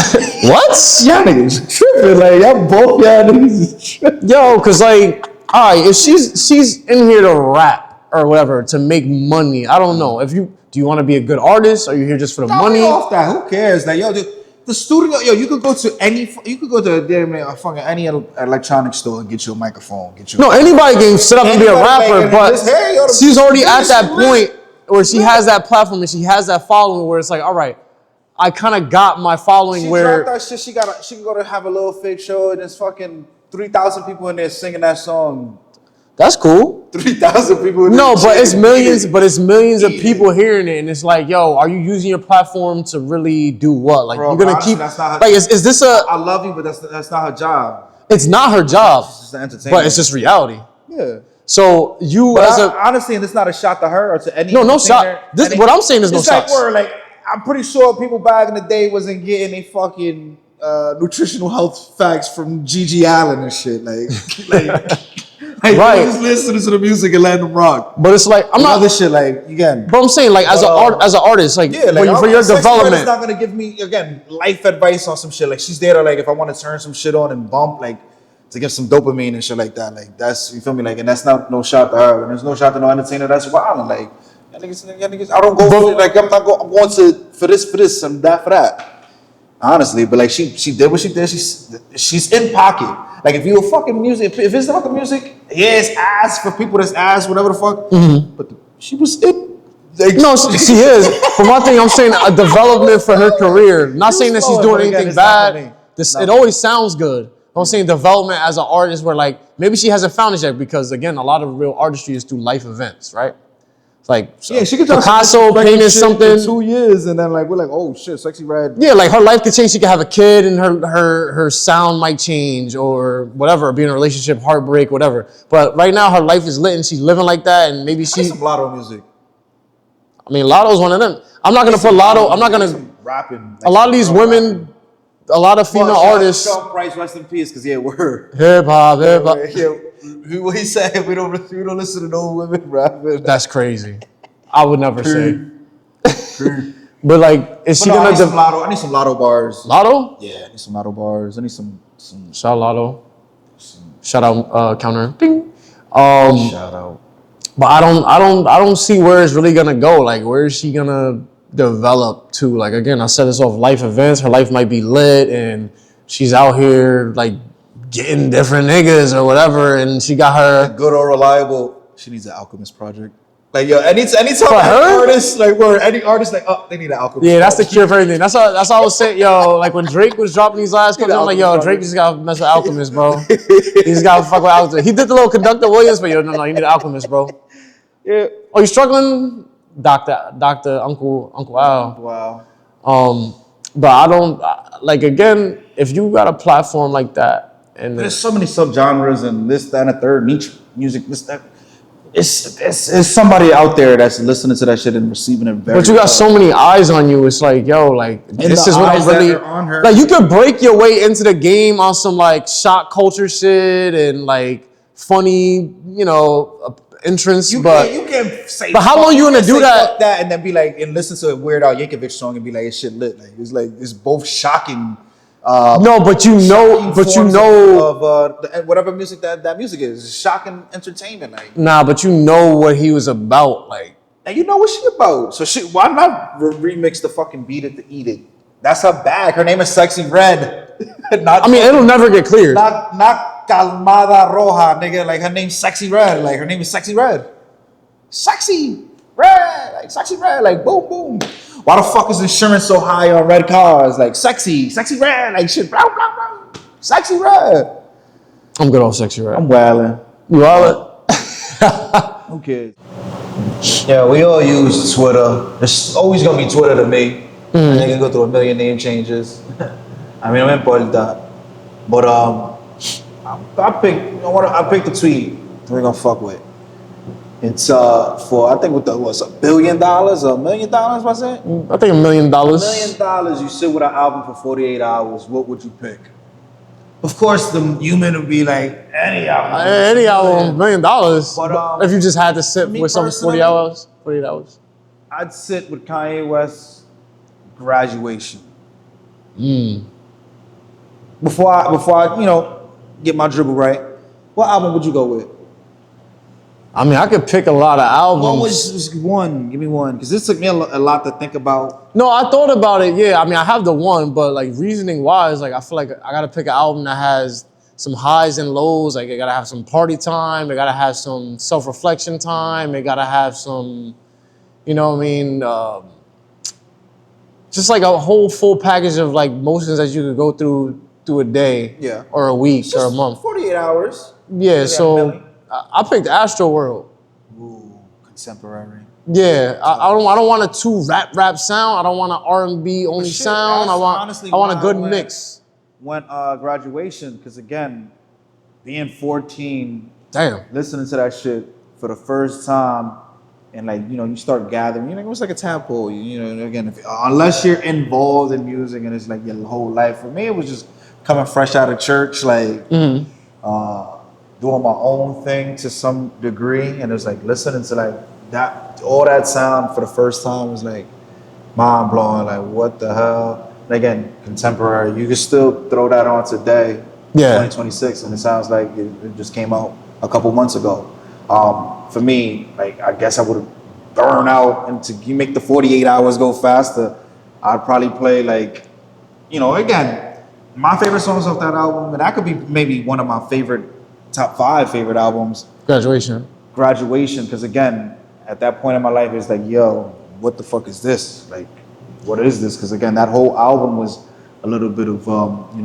What? Y'all niggas tripping. Like y'all niggas tripping. Yo, cause like, all right, if she's in here to rap or whatever to make money, I don't know. Do you want to be a good artist? Or are you here just for the money? Off that. Who cares? Like yo, dude. The studio, yo, you could go to any electronic store and get you a microphone. No, anybody can sit up and be a rapper, but she's already at that point where she has that platform and she has that following where it's like, all right, I kind of got my following she where dropped that shit. She can go to have a little fake show and there's fucking 3,000 people in there singing that song. That's cool. 3,000 people. No, but it's millions. But it's millions of people hearing it, and it's like, yo, are you using your platform to really do what? Like, bro, you're gonna honestly, keep. That's not her, like, is this a? I love you, but that's not her job. It's not her job. It's just entertainment. But it's just reality. Yeah. So honestly, and it's not a shot to her or to any. No shot. What I'm saying is no shots. Like I'm pretty sure people back in the day wasn't getting a fucking nutritional health facts from Gigi Allen and shit. Like, right. Just listening to the music and letting them rock. But it's like I'm not this shit. Like again. But I'm saying like as an artist, like, for your development, it's not gonna give me again life advice on some shit. Like she's there to like if I want to turn some shit on and bump like to get some dopamine and shit like that. Like that's you feel me. Like and that's not no shot to her. And there's no shot to no entertainer that's wild. And like I don't go for like I'm going to for this and that for that. Honestly, but like she did what she did. She's in pocket. Like if you were fucking music, if it's fucking music, yeah, it's ass for people that's ass, whatever the fuck. But she was in. Like, No, she is. But one thing I'm saying, a development for her career. Not saying that she's doing anything bad. It always sounds good. I'm saying development as an artist where like, maybe she hasn't found it yet because again, a lot of real artistry is through life events, right? Like yeah, she could Picasso painted something. For 2 years and then like, we're like, oh shit, Sexy Red. Yeah, like her life could change. She could have a kid and her sound might change or whatever, be in a relationship, heartbreak, whatever. But right now her life is lit and she's living like that and maybe she. Some Lotto music. I mean, Lotto's one of them. I'm not gonna put Lotto. I'm not gonna. Rapping. A lot of these women, a lot of female artists. Sean Price, rest in peace, because yeah, we're hip hop. Yeah, what he said, we don't listen to no women rapping. That's crazy. I would never say. But like, is she gonna? I need some Lotto bars. Lotto? Yeah, I need some Lotto bars. I need some. Shout out Lotto. Shout out counter. Ding. Shout out. But I don't see where it's really gonna go. Like, where is she gonna develop to? Like, again, I said this off life events. Her life might be lit, and she's out here like getting different niggas or whatever. And she got her good or reliable. She needs an Alchemist project. Like yo, anytime artists like where any artist like they need an Alchemist. Yeah, that's the cure for everything. That's all I was saying. Yo, like when Drake was dropping these last couple, I'm like, yo, Drake just gotta mess with Alchemist, bro. He's gotta fuck with Alchemist. He did the little Conductor Williams, but yo, no, you need an Alchemist, bro. Yeah. Oh, you struggling, Doctor Uncle Al? Wow. But I don't like again. If you got a platform like that, and there's so many subgenres and this, that, and a third niche music, this, that. It's somebody out there that's listening to that shit and receiving it very. But you got so many eyes on you. It's like, yo, like this is what I'm really on her. Like. You could break your way into the game on some like shock culture shit and like funny, entrance. You can say. But how long you gonna do that? That and then be like and listen to a Weird Al Yankovic song and be like, it's shit lit. Like it's both shocking. No, but you know of whatever music that music is, shocking entertainment. Like, nah, but you know what he was about, like. And you know what she about, so why not remix the fucking Beat It to Eat It? That's her bag. Her name is Sexy Red. It'll never get cleared. Not Calmada Roja, nigga. Like her name's Sexy Red. Like her name is Sexy Red. Sexy Red, like Sexy Red, like boom boom. Why the fuck is insurance so high on red cars? Like sexy red, like shit, blah, blah, blah. Sexy red. I'm good off Sexy Red. I'm wildin'. You wildin'? Who cares? Yeah, we all use Twitter. It's always gonna be Twitter to me. I can go through a million name changes. I mean, no importa. But I picked the tweet we're gonna fuck with. It's for I think what's $1 billion, $1 million, was it? I think $1 million. $1 million. You sit with an album for 48 hours. What would you pick? Of course, the human would be like any album. Any album, $1 million. But if you just had to sit with something 48 hours. I'd sit with Kanye West's Graduation. Before I get my dribble right, what album would you go with? I mean, I could pick a lot of albums. What was just one? Give me one, because this took me a lot to think about. No, I thought about it. Yeah, I mean, I have the one, but like reasoning wise, like I feel like I gotta pick an album that has some highs and lows. Like it gotta have some party time. It gotta have some self-reflection time. It gotta have some, just like a whole full package of like motions that you could go through a day, or a week, or a month. 48 hours. Yeah, so. I picked Astro World. Ooh, contemporary. Yeah, I don't want a too rap sound. I don't want an R&B only sound. I want a good mix. Went Graduation, because again, being 14, listening to that shit for the first time, and like you start gathering. It was like a tadpole. Again, unless you're involved in music and it's like your whole life. For me, it was just coming fresh out of church, like. Doing my own thing to some degree, and it was like listening to like that, all that sound for the first time was like mind blowing. Like what the hell? And again, contemporary. You can still throw that on today, 2026, and it sounds like it just came out a couple months ago. For me, like I guess I would have burn out and to make the 48 hours go faster, I'd probably play like, again, my favorite songs off that album, and that could be maybe one of my top 5 favorite albums. Graduation, because again, at that point in my life, it's like, yo, what the fuck is this? Like, what is this? Because again, that whole album was a little bit of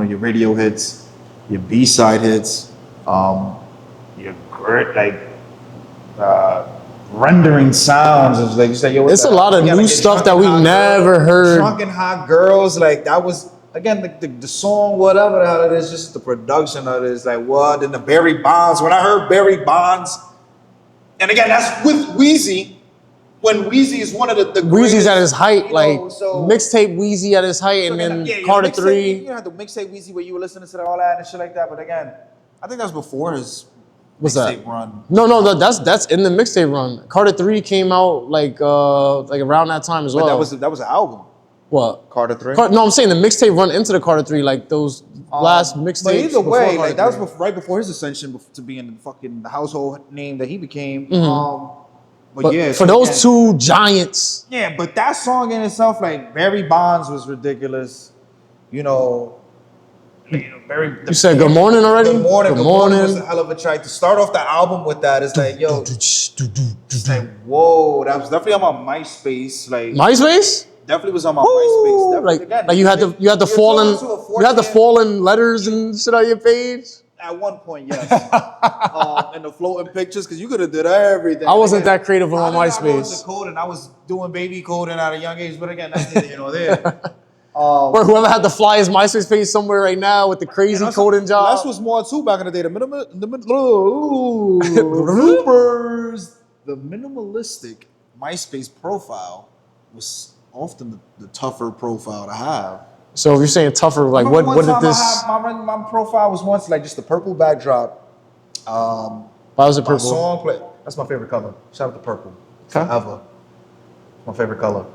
your radio hits, your B-side hits, your great rendering sounds. It was like you said, yo, it's a lot of new stuff that we never heard. Drunken Hot Girls, like that was again the song, whatever the hell it is, just the production of it is like what. And the Barry Bonds. When I heard Barry Bonds, and again that's with Weezy. When Weezy is one of the Weezy's at his height, so mixtape Weezy at his height, and then Carter 3. You had the mixtape Weezy where you were listening to all that and shit like that. But again, I think that was before his mixtape run. No, that's in the mixtape run. Carter 3 came out like around that time as well. But that was an album. What? Carter 3? No, I'm saying the mixtape run into the Carter 3, like those last mixtapes. But either way, like that was right before his ascension to being the household name that he became. But yeah, for those two giants. Yeah, but that song in itself, like Barry Bonds was ridiculous. You said Good Morning already? Good Morning was a hell of a track. To start off the album with that, it's like, yo, it's like, whoa, that was definitely on my MySpace. Like MySpace? Definitely was on my MySpace. Like you had the fallen letters and shit on your page? At one point, yes. And the floating pictures, because you could have did everything. I wasn't that creative on MySpace. I wrote the code and I was doing baby coding at a young age, but again, that's neither there. Or whoever had the flyest MySpace page somewhere right now with the crazy coding job. That's what's more too back in the day. The minimalistic MySpace profile was often the tougher profile to have. So if you're saying tougher, like what did this? My profile was once like just the purple backdrop. Why was it purple? That's my favorite color. Shout out to purple. Forever. My favorite color.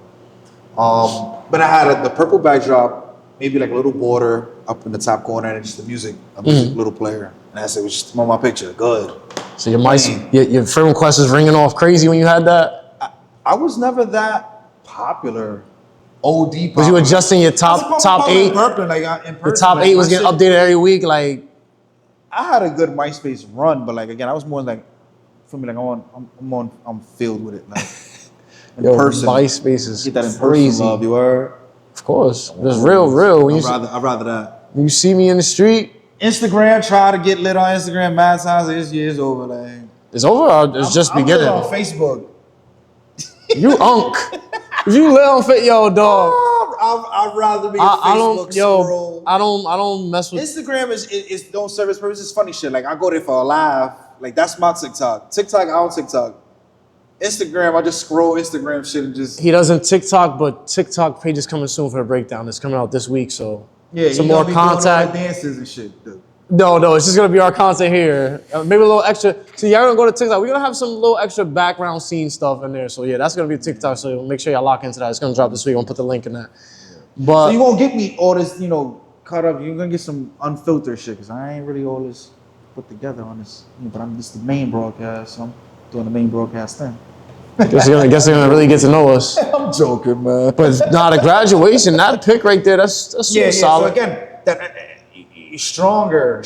But I had the purple backdrop, maybe like a little border up in the top corner, and just a music little player. And that's it. Was just on my picture. Good. So your friend request is ringing off crazy when you had that? I was never that popular. OD popular. Was you adjusting your top 8? The top 8 was getting updated every week. Like I had a good MySpace run, but like again, I was more like for me like I'm filled with it. Like in person. MySpace is get that in crazy. Person, love, you heard? Of course, it's real. I'd rather that. When you see me in the street. Instagram, try to get lit on Instagram mad times. It's over. Like it's over. Or it's just beginning. I'm lit on Facebook. You unk. If you lit on Facebook, yo, dog. I'd rather be a Facebook scroll. I don't mess with Instagram. Is don't serve its purpose. It's funny shit. Like I go there for a laugh. Like that's my TikTok. I don't TikTok. Instagram, I just scroll Instagram shit and just. He doesn't TikTok, but TikTok page is coming soon for the breakdown. It's coming out this week, so yeah, some more content. Dances and shit. Dude. No, it's just gonna be our content here. Maybe a little extra. So y'all gonna go to TikTok. We're gonna have some little extra background scene stuff in there. So yeah, that's gonna be TikTok. So make sure y'all lock into that. It's gonna drop this week. I'm gonna put the link in that. But so you won't get me all this, cut up. You're gonna get some unfiltered shit because I ain't really all this put together on this. But I'm just the main broadcast. So I'm doing the main broadcast thing. Guess they're gonna really get to know us. I'm joking, man. But the graduation, that pick right there, that's solid. So again, that stronger.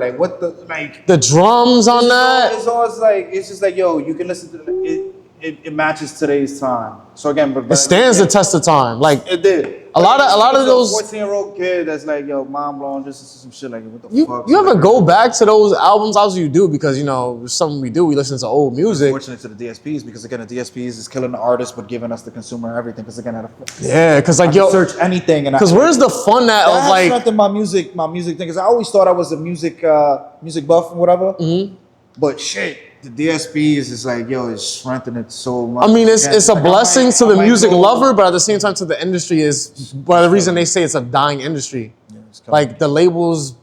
Like what the drums on that. It's always like it's just like yo, you can listen to it. It matches today's time. So again, but it stands the test of time. Like it did. A lot of those 14-year-old kid that's like, yo, mind blown, just some shit like what the fuck. You ever go back to those albums? Obviously you do because it's something we do. We listen to old music. Unfortunately to the DSPs because again the DSPs is killing the artist but giving us the consumer everything because again because like yo search anything and because where's the fun that of like strengthened my music thing because I always thought I was a music buff and whatever. Mm-hmm. But shit. The DSPs is like, yo, it's strengthening it so much. I mean, it's a blessing to the music lover, but at the same time to the industry is, by the reason they say it's a dying industry. Yeah, like the labels,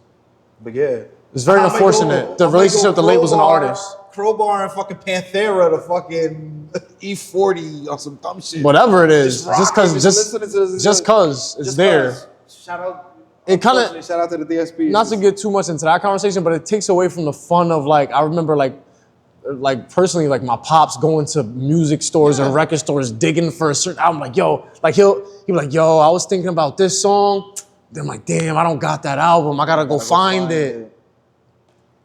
but yeah, it's very unfortunate. The relationship with the labels and the artists. Crowbar and fucking Panthera, the fucking E40 or some dumb shit. Whatever it is, just cause it's there. Shout out. It kind of shout out to the DSPs. Not to get too much into that conversation, but it takes away from the fun of like I remember like. like personally, like my pops going to music stores and record stores digging for a certain album. Like, yo, like he'll be like, yo, I was thinking about this song. Then I'm like, damn, I don't got that album. I gotta go find it.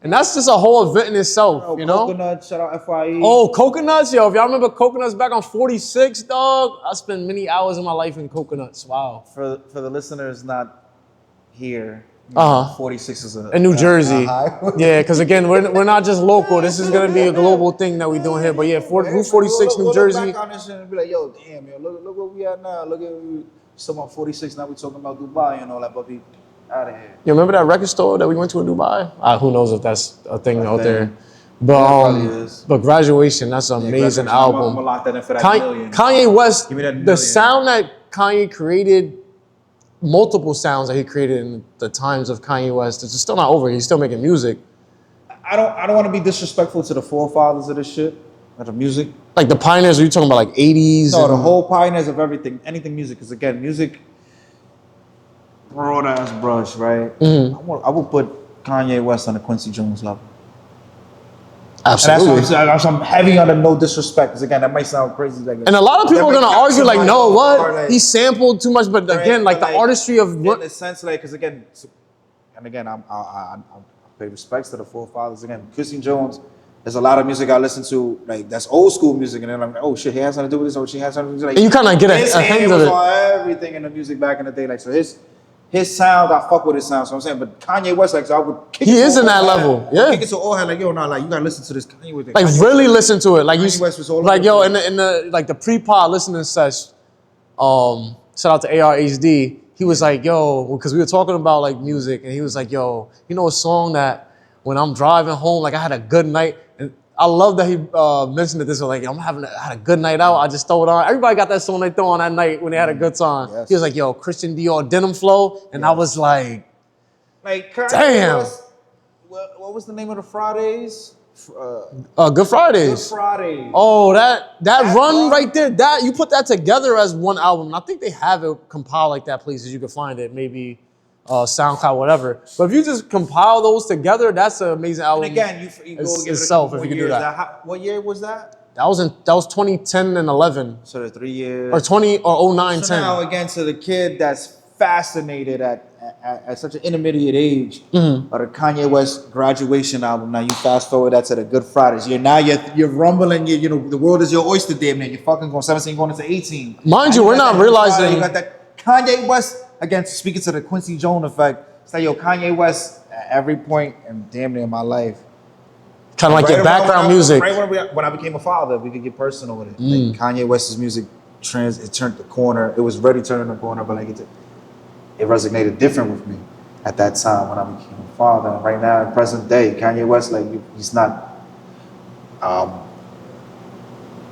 And that's just a whole event in itself, you know? Coconut, shout out FYE. Oh, Coconuts, yo. If y'all remember Coconuts back on 46, dog, I spent many hours of my life in Coconuts. Wow. For the listeners not here, 46 is in New Jersey. Yeah, because again, we're not just local. This is gonna be a global thing that we're doing here. But yeah, Route 46, New Jersey. Back on this shit and be like, yo, damn, yo, look where we at now. Look at someone 46. Now we talking about Dubai and all that, but we out of here. You remember that record store that we went to in Dubai? Who knows if that's a thing out there. But Graduation, that's an amazing album. I'm gonna lock that in for that million. Kanye West, Give me that the million. sound that Kanye created, multiple sounds that he created in the times of Kanye West, it's still not over. He's still making music. I don't want to be disrespectful to the forefathers of this shit, of the music. Like the pioneers, are you talking about like 80s? No, the whole pioneers of everything, anything music. Because again, music, broad ass brush, right? I would put Kanye West on the Quincy Jones level. Absolutely. And that's why I'm heavy on the no disrespect. Because again, that might sound crazy. Like, and a lot of people are gonna argue like, no, what? Like, He sampled too much, but again, like the artistry of in what? the sense, like, because again, I pay respects to the forefathers. Again, Quincy Jones. There's a lot of music I listen to, like that's old school music, and then I'm like, oh shit, he has something to do with this, or she has something to do with this. Like, And you kind of get his a hand hang of was it. on everything in the music back in the day, like so his sound, I fuck with his sound. So I'm saying, but Kanye West, like, so I would kick He it to is in all that head. level, yeah. Kick it to all head, like, yo, nah, like you gotta listen to this Kanye West. Like really listen to it. Like Kanye West was all like over yo, the in the like the pre-pod listening sesh, shout out to ARHD. He was like, yo, because we were talking about like music, and he was like, yo, you know a song that when I'm driving home, like I had a good night, and I love that he mentioned it this way, like I had a good night out. I just throw it on. Everybody got that song they throw on that night when they had a good time. Yes. He was like, yo, Christian Dior Denim Flow, and I was like, Kanye damn. West, what was the name of the Fridays? Good Fridays. Good Fridays. Oh, that run run? right there, that you put that together as one album. And I think they have it compiled like that places you can find it, maybe SoundCloud, whatever. But if you just compile those together, that's an amazing album. And again, you go give it a itself, couple if you more can do years. that. What year was that? That was 2010 and 11, So the 3 years. or 20 or 09, So 10. now again, to the kid that's fascinated at such an intermediate age Mm-hmm. of the Kanye West Graduation album. Now you fast forward that to the Good Fridays. You're rumbling. You know the world is your oyster, damn near. You're fucking going 17, going into 18. Mind And you, we're got not that realizing- Friday, you got that Kanye West again. Speaking to the Quincy Jones effect, it's like yo Kanye West at every point and damn near in my life. Kind of like your around background when I- music. Right when I became a father, we could get personal with it. Like Kanye West's music it turned the corner. It was ready turning the corner, but like it resonated different with me at that time when I became a father. And right now, in present day, Kanye West, like he's not.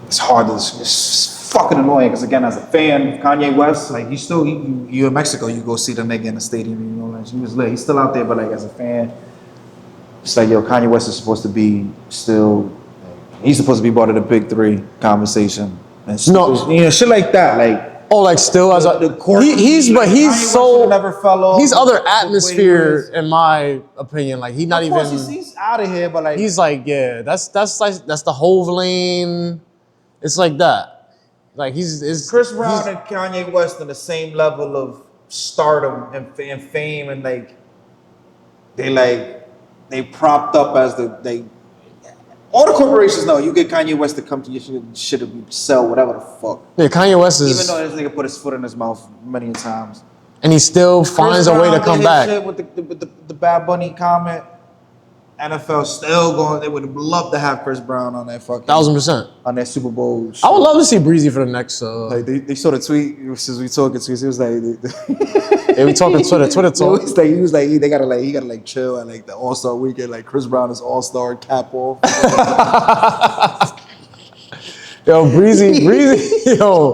It's hard to. It's fucking annoying because again, as a fan of Kanye West, like you in Mexico, you go see the nigga in the stadium, you know, like he was lit. He's still out there, but like as a fan, it's like yo, Kanye West is supposed to be still. He's supposed to be part of the big three conversation. And No. you know, shit like that, like. Oh, like still as a The quirky, he's Kanye West so never fell off. he's other The way he atmosphere was. in my opinion. Like he's not Of course, even. he's out of here, but like He's like, yeah, that's the Hove lane. It's like that. Like he's Chris Brown and Kanye West on the same level of stardom and fame, and like they propped up as they. All the corporations know you get Kanye West to come to your shit and sell whatever the fuck. Yeah, Kanye West Even is, though this nigga put his foot in his mouth many times. and he still finds a way to Chris Brown come did his back. shit with the Bad Bunny comment. NFL still going. They would have loved to have Chris Brown on that fucking 1000%. on that Super Bowl. I would love to see Breezy for the next. Like they saw the tweet since we talking to. He was like, Yeah, we talking Twitter talk. he was like, he gotta chill at like the All-Star weekend. Like Chris Brown is All-Star cap off. Yo, Breezy, yo,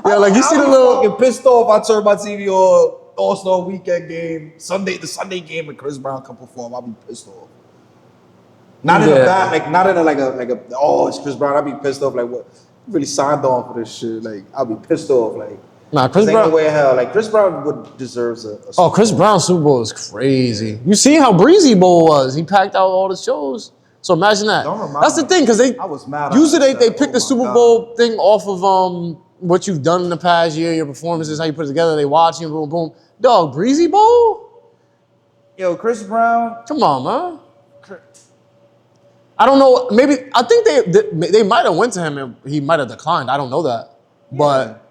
like you see the little. Fucking pissed off. I turned my TV on All-Star weekend game the Sunday game, and Chris Brown come perform. I'll be pissed off. Not in a Yeah. bad, like not in a like a oh it's Chris Brown. I'll be pissed off. Like what? You really signed on for this shit. Like I'll be pissed off. Like. Nah, Chris Ain't no Brown. way in hell. Like Chris Brown deserves a Oh, Chris Brown's Super Bowl is crazy. You see how Breezy Bowl was? He packed out all the shows. So imagine that. Don't remind That's the me. thing, because I was mad. usually they pick Oh the my Super God. Bowl thing off of what you've done in the past year, your performances, how you put it together. They watch you, boom, boom. Dog, Breezy Bowl? Yo, Chris Brown. Come on, man. I don't know. Maybe I think they might have went to him and he might have declined. I don't know that, but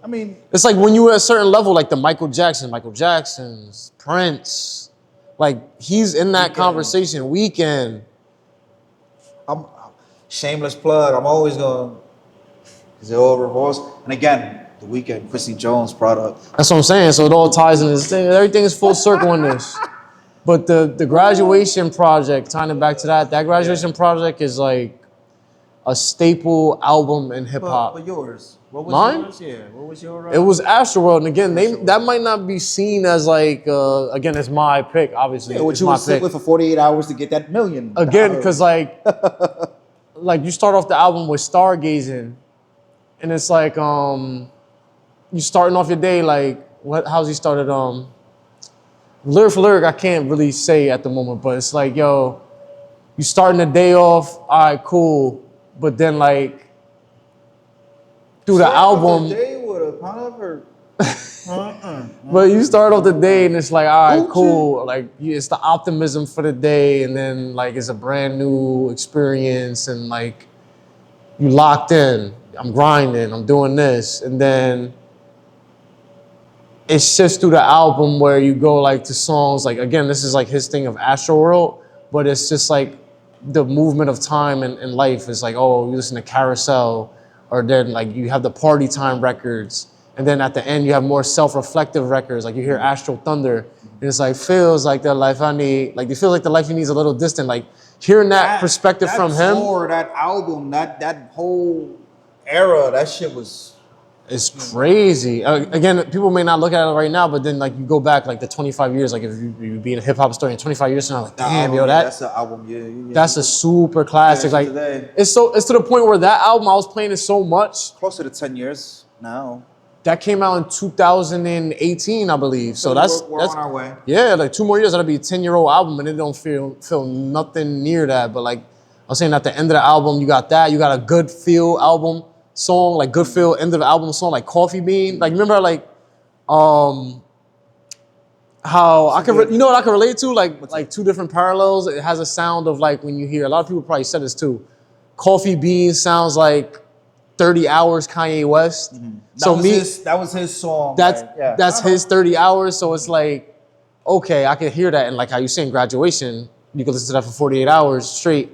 I mean, it's like when you were at a certain level, like the Michael Jacksons, Prince, like he's in that conversation. Weekend. I'm shameless plug. I'm always going because it all revolves. And again, the Weeknd, Quincy Jones product. That's what I'm saying. So it all ties in this thing. Everything is full circle in this. But the graduation project, tying it back to that graduation project is like a staple album in hip hop. But yours, what was Mine? yours? Yeah, what was your? It was Astroworld, and again, that might not be seen as like again, it's my pick, obviously. What It's you my would sit pick. with for 48 hours to get that $1 million. Again, because like you start off the album with Stargazing, and it's like you starting off your day like how's he started lyric for lyric I can't really say at the moment, but it's like, yo, you starting the day off, all right, cool, but then like through the album, but you start off the day and it's like, all right, cool, like it's the optimism for the day, and then like it's a brand new experience, and like you locked in, I'm grinding, I'm doing this, and then it shifts through the album where you go like to songs like, again, this is like his thing of Astroworld, but it's just like the movement of time in life is like, oh, you listen to Carousel, or then like you have the Party Time records, and then at the end you have more self-reflective records, like you hear Astral Thunder, and it's like, feels like the life I need, like you feel like the life you need is a little distant, like hearing that perspective from him. That album, that whole era, that shit was. It's crazy. Again, people may not look at it right now, but then like you go back like the 25 years, like if you be in a hip hop story in 25 years from now, like damn, yo, that's an album. Yeah. That's a super classic. Like today. it's to the point where that album I was playing it so much. Closer to 10 years now. That came out in 2018, I believe. So that's on our way. Yeah, like 2 more years, that'll be a 10-year-old album, and it don't feel nothing near that. But like I was saying, at the end of the album, you got that. You got a Good Feel album song, like Good Feel end of the album song, like Coffee Bean. Like remember like how I can you know what I can relate to? Like two different parallels. It has a sound of like when you hear, a lot of people probably said this too. Coffee Bean sounds like 30 Hours Kanye West. Mm-hmm. That was his song. That's his 30 hours. So it's like, okay, I can hear that. And like how you saying Graduation, you can listen to that for 48 hours straight.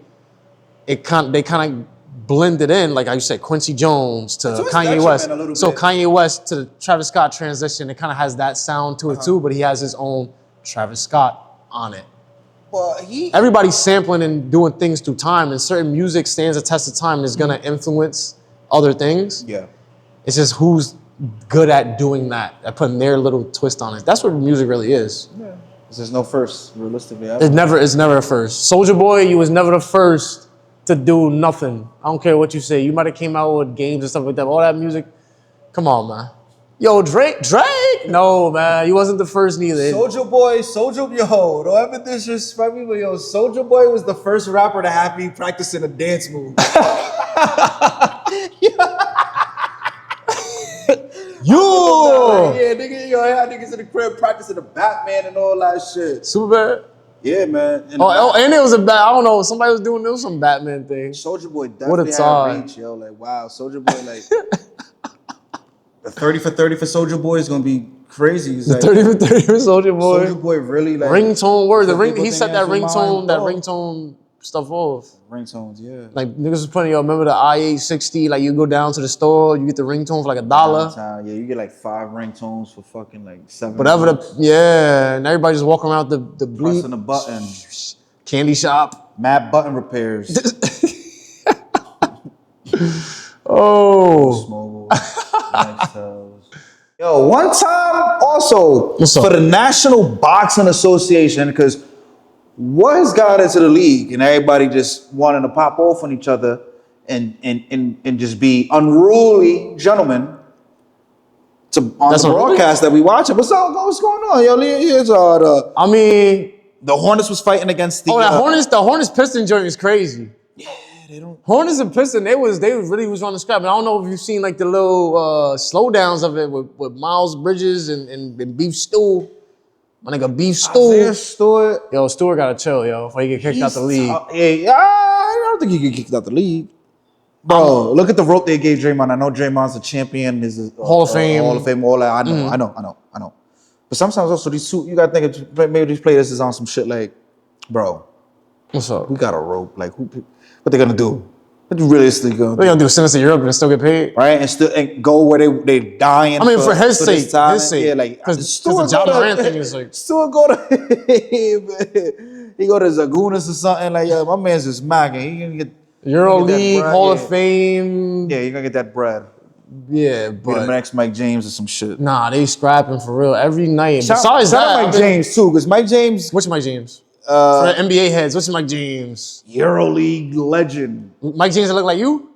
They kind of blended in, like how you said, Quincy Jones to Kanye West. So Kanye West to the Travis Scott transition, it kind of has that sound to it too, but he has his own Travis Scott on it. Well, everybody's sampling and doing things through time, and certain music stands a test of time and is gonna influence other things. Yeah. It's just who's good at doing that, at putting their little twist on it. That's what music really is. Yeah. There's no first, realistically. It's never a first. Soulja Boy, you was never the first to do nothing. I don't care what you say. You might have came out with games and stuff like that. All that music, come on, man. Yo, Drake? No, man, he wasn't the first neither. Soulja Boy, yo, don't ever disrespect me, but yo, Soulja Boy was the first rapper to have me practicing a dance move. Yo! Yeah, nigga, yo, I had niggas in the crib practicing the Batman and all that shit. Superbad? Yeah, man. And it was I don't know, somebody was doing some Batman thing. Soulja Boy definitely had reach, yo. Like, wow, Soulja Boy, like, the 30 for 30 for Soulja Boy is gonna be crazy. He's like, 30 for 30 for Soulja Boy. Soulja Boy really like ringtone word. He set that ringtone stuff off. Ringtones, yeah. Like niggas was putting, yo, remember the i860? Like you go down to the store, you get the ringtone for like $1. Yeah, you get like 5 ringtones for fucking like 7. Whatever and everybody just walking around the bleep. Pressing the button. Candy shop. Mad button repairs. Oh. Yo, one time also for the National Boxing Association, because what has got into the league and everybody just wanting to pop off on each other and just be unruly gentlemen on the broadcast that we watch. What's going on? Yo, here's all the... I mean, The Hornets was fighting against the. The Hornets Piston joint is crazy. Yeah, they don't. Hornets and Piston, they really was on the scrap. And I don't know if you've seen like the little slowdowns of it with Miles Bridges and Beef Stew. My nigga Beef Stew. Isaiah Stewart. Yo, Stewart gotta chill, yo, before he get kicked out the league. I don't think he get kicked out the league. Bro, look at the rope they gave Draymond. I know Draymond's a champion. He's a Hall of Fame. Hall of Fame, all that. I know. But sometimes also you gotta think of, maybe these players is on some shit like, bro, What's up? we got a rope. Like, what they gonna do? What you realistically gonna What do? you gonna do? Send us to Europe and still get paid? Right? And go where they dying. I mean, for his this sake. talent. His sake. Yeah, like, Because the John Morant thing is like, Stewart go to he go to Zagunas or something. Like, yo, my man's just macking. He gonna get EuroLeague, bread, Hall yeah. of Fame. Yeah, you're gonna get that bread. Yeah, Be the but next Mike James or some shit. nah, they scrapping for real every night. Besides Shout out that, Mike James too, because Mike James, What's Mike James? For the NBA heads, what's Mike James? EuroLeague legend. Mike James that look like you?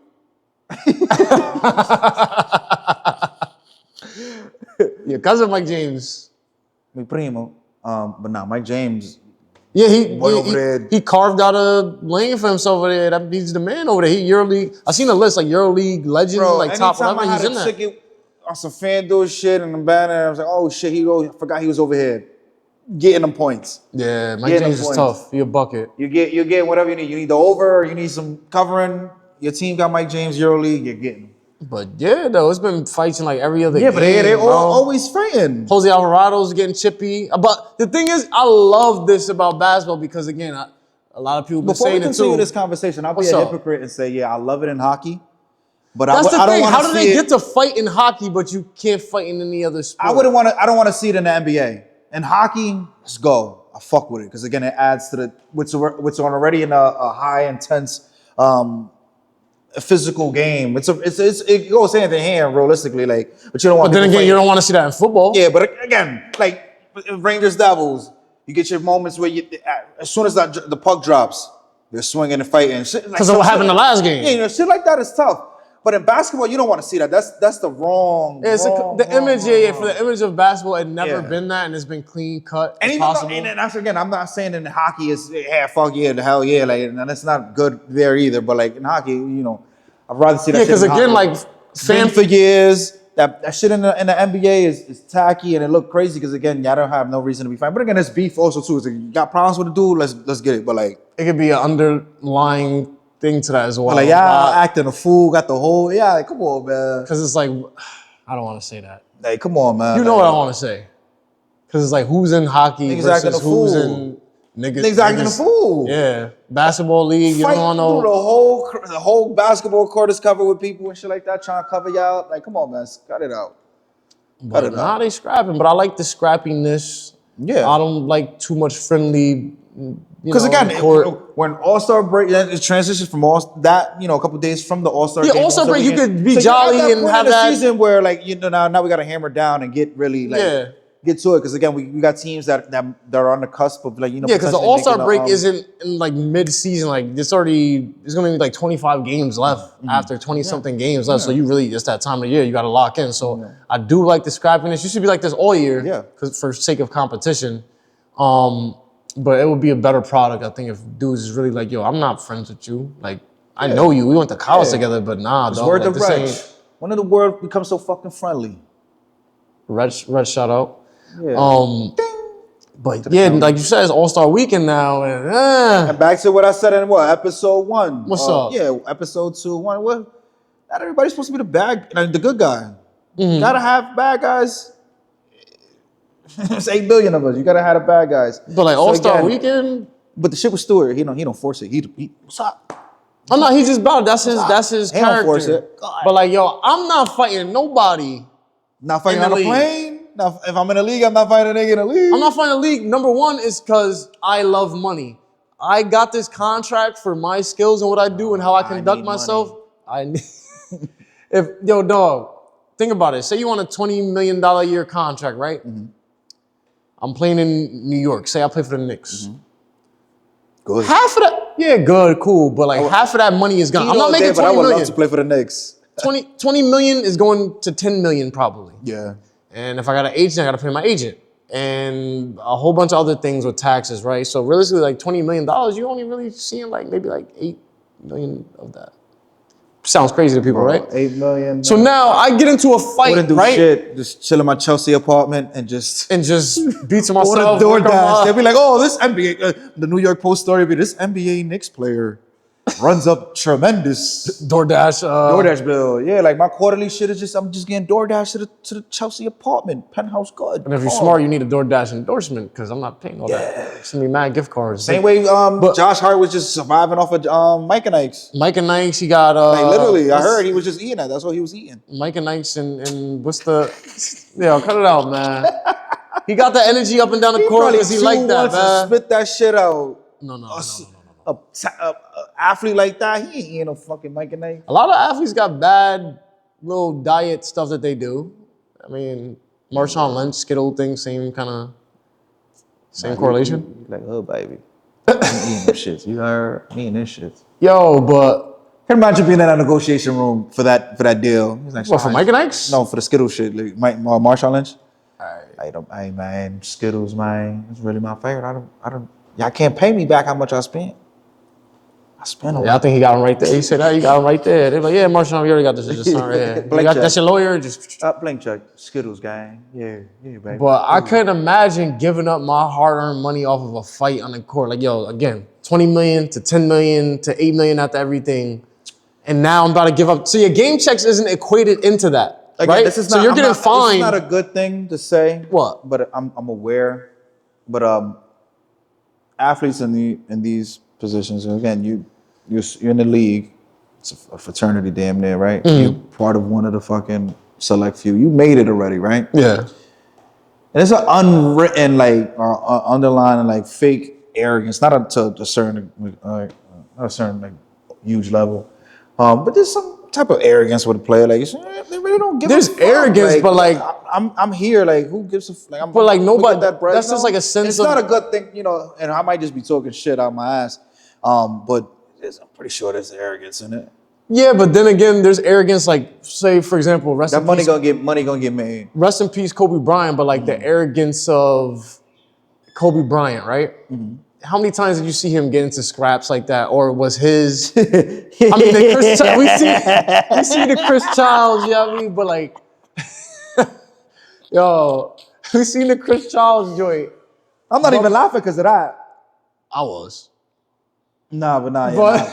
Your cousin Mike James. Mi primo. But nah, Mike James. Yeah, he Boy over there. he carved out a lane for himself over there. That he's the man over there. He EuroLeague. I seen a list like EuroLeague legend, Bro, like top anytime whatever. I He's had in a there. ticket on some FanDuel shit and the banner, I was like, oh shit, forgot he was over here. Getting them points. Yeah, Mike Getting James them is points. tough. He a bucket. You get whatever you need. You need the over, you need some covering. Your team got Mike James, EuroLeague, you're getting. But yeah, though, it's been fighting like every other Yeah, game. but they bro. always fighting. Jose Alvarado's getting chippy. But the thing is, I love this about basketball because, again, a lot of people been Before we saying it continue too. this conversation, I'll be What's a up? hypocrite and say, yeah, I love it in hockey. But That's the I don't thing. want How to do see they it. get to fight in hockey, but you can't fight in any other sport? I don't want to see it in the NBA. In hockey, let's go. I fuck with it because again, it adds to the what's already in a high intense physical game. It goes hand in hand realistically, like. But you don't want. But then people again, you fighting. don't want to see that in football. Yeah, but again, like Rangers Devils, you get your moments where as soon as the puck drops, they're swinging and fighting. Because of what happened the last game. Yeah, shit like that is tough. But in basketball, you don't want to see that. That's the wrong. Yeah, it's wrong, the wrong, image, wrong, yeah, wrong. for the image of basketball, it never Yeah. been that, and it's been clean cut And as even though, possible. and that's again, I'm not saying in hockey it's fuck yeah, the hell yeah, like, and that's not good there either. But like in hockey, I'd rather see that. Yeah, shit because in again, hockey. like Been for years. That shit in the NBA is tacky and it look crazy because again, y'all don't have no reason to be fine. But again, it's beef also too. It's like, you got problems with the dude, let's get it. But like, it could be an underlying thing to that as well. y'all acting a fool, got the whole like, come on, man. Because it's like, I don't want to say that. Like, come on, man. You know what I want to say. Because it's like, who's in hockey Niggas acting versus a who's fool. in niggas. Niggas acting a fool. Yeah. Basketball league, you Fight don't through know. the whole basketball court is covered with people and shit like that, trying to cover y'all. Like, come on, man, cut it out. But nah, they scrapping. But I like the scrappiness. Yeah. I don't like too much friendly. Because again, court. when All-Star break, it transitions from a couple days from the All-Star. Yeah, game, All-Star break, you weekend. could be So jolly you're at and point have in the that- season where like now we got to hammer down and get really like get to it. Because again, we got teams that are on the cusp of like Yeah, because the potentially All-Star making break isn't in like mid-season. Like it's going to be like 25 games left after 20-something games left. So you really, it's that time of year, you got to lock in. So I do like the scrappiness. You should be like this all year. Yeah. Because for sake of competition. But it would be a better product, I think, if dudes is really like, yo, I'm not friends with you. Like, I know you. We went to college together, but nah, dog. Word Like, to this Reg. ain't When did the world become so fucking friendly? Red shout out. Yeah. But yeah, like you said, it's All-Star Weekend now. And back to what I said in episode 1. What's up? Yeah, episode 2, 1. Well, not everybody's supposed to be the good guy. Mm-hmm. You gotta have bad guys. It's 8 billion of us. You gotta have the bad guys. But like So All-Star again, Weekend, But the shit with Stewart, he don't force it. He what's up? oh no, he's just about it. That's his He don't force character. it. God. But like, yo, I'm not fighting nobody. Not fighting In the on a league. plane. Now, if I'm in the league, I'm not fighting a nigga in the league. I'm not fighting a league. Number one is because I love money. I got this contract for my skills and what I do and how I conduct need myself. I need yo, dog, think about it. Say you want a $20 million a year contract, right? I'm playing in New York. Say I play for the Knicks. Good. Half of that, yeah, good, cool. But like half of that money is gone. I'm not making but I 20 would love million. to play for the Knicks. 20 million is going to 10 million probably. Yeah. And if I got an agent, I got to pay my agent. and a whole bunch of other things with taxes, right? So realistically, like $20 million, you only really seeing like maybe like 8 million of that. Sounds crazy to people, Bro, right? 8 million. So now I get into a fight, Wouldn't do right? shit. Just chill in my Chelsea apartment and just And just beat to order myself. work on DoorDash. They'll my- be like, oh, this NBA, the New York Post story, be this NBA Knicks player runs up tremendous DoorDash. DoorDash bill. Yeah, like my quarterly shit is just, I'm just getting DoorDash to the Chelsea apartment, penthouse good. And if you're smart, you need a DoorDash endorsement because I'm not paying all that. Send me mad gift cards. Same way Josh Hart was just surviving off of Mike and Ike's. Mike and Nikes, he got Like literally, I heard he was just eating that. That's what he was eating. Mike and Nikes and what's the yo, cut it out, man. He got the energy up and down the court because he liked that, man. Spit that shit out. No. A athlete like that, he ain't eating no fucking Mike and Ike. A lot of athletes got bad little diet stuff that they do. I mean, Marshawn Lynch, Skittle thing, same correlation. Like, oh baby, I'm eating this shit. You heard me eating this shit. Yo, but Can you imagine being in that negotiation room for that deal? He's like, what, for Mike and Ike's? No, for the Skittles shit. Like Marshawn Lynch. Hey man, Skittles, man, it's really my favorite. Y'all can't pay me back how much I spent. I spent a Yeah, I lot. think he got him right there. He said, "Oh, you got him right there." They're like, "Yeah, Marshawn, we already got this. Just right here. Blank check. That's your lawyer." Just. Blank check. Skittles, gang. Yeah, baby. But I couldn't imagine giving up my hard-earned money off of a fight on the court. Like, yo, again, 20 million to 10 million to 8 million after everything, and now I'm about to give up. So your game checks isn't equated into that, Again, right? this is so not, you're I'm getting not, fined. This is not a good thing to say. What? But I'm aware. But athletes in these positions, again, you're in the league. It's a fraternity, damn near, right? You're part of one of the fucking select few. You made it already, right? Yeah. And it's an unwritten, like, or underlying, like, fake arrogance. Not to a certain, not a certain, like, huge level. But there's some type of arrogance with a player. Like, they really don't give There's a fuck. arrogance, but, like, I'm here. Like, who gives a like? But, like, nobody- that bread, that's just, like, a sense it's of- not a good thing, And I might just be talking shit out my ass. But I'm pretty sure there's arrogance in it. Yeah, but then again, there's arrogance. Like, say for example, rest That in money peace, gonna get made. rest in peace, Kobe Bryant. But like the arrogance of Kobe Bryant, right? How many times did you see him get into scraps like that, or was his? I mean, the Chris, we see the Chris Childs, you know what I mean? But like, yo, we seen the Chris Childs joint. I'm not even laughing because of that. I was, Nah, but nah. but.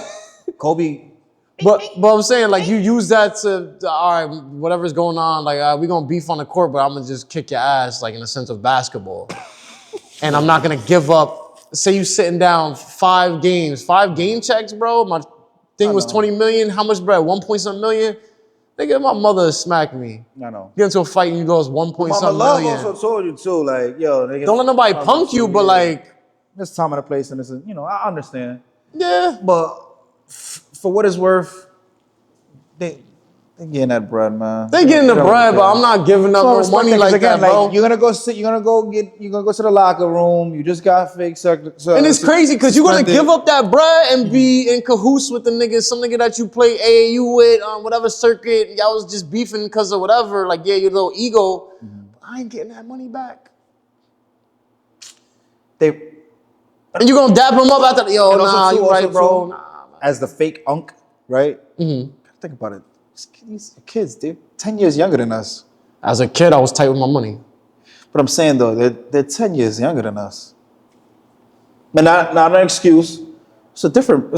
Kobe. But I'm saying, like, you use that to all right, whatever's going on, like, we gonna beef on the court, but I'm gonna just kick your ass, like, in the sense of basketball. And I'm not gonna give up, say you sitting down 5 games, 5 game checks, bro. My thing was 20 million. How much, bro? 1 point something million? Nigga, my mother smacked me. I know. Get into a fight and you lost 1 point Mama something Love million. also told you too, like, yo, nigga, Don't let nobody punk you, but like, this time and a place, and this is, I understand. yeah. But for what it's worth, they getting that bread, man. They getting the bread, but I'm not giving up no money like that, bro. You're gonna go to the locker room. You just got fake And it's crazy because you're gonna give up that bread and be in cahoots with the niggas, some nigga that you play AAU with on whatever circuit. Y'all was just beefing because of whatever. Like, yeah, your little ego. But I ain't getting that money back. And you gonna dap him up after, yo, And also nah, too, you also, right, bro. Nah. as the fake unk, right? Think about it. These kids, they're 10 years younger than us. As a kid, I was tight with my money. But I'm saying though, they're 10 years younger than us. But not an excuse. It's a different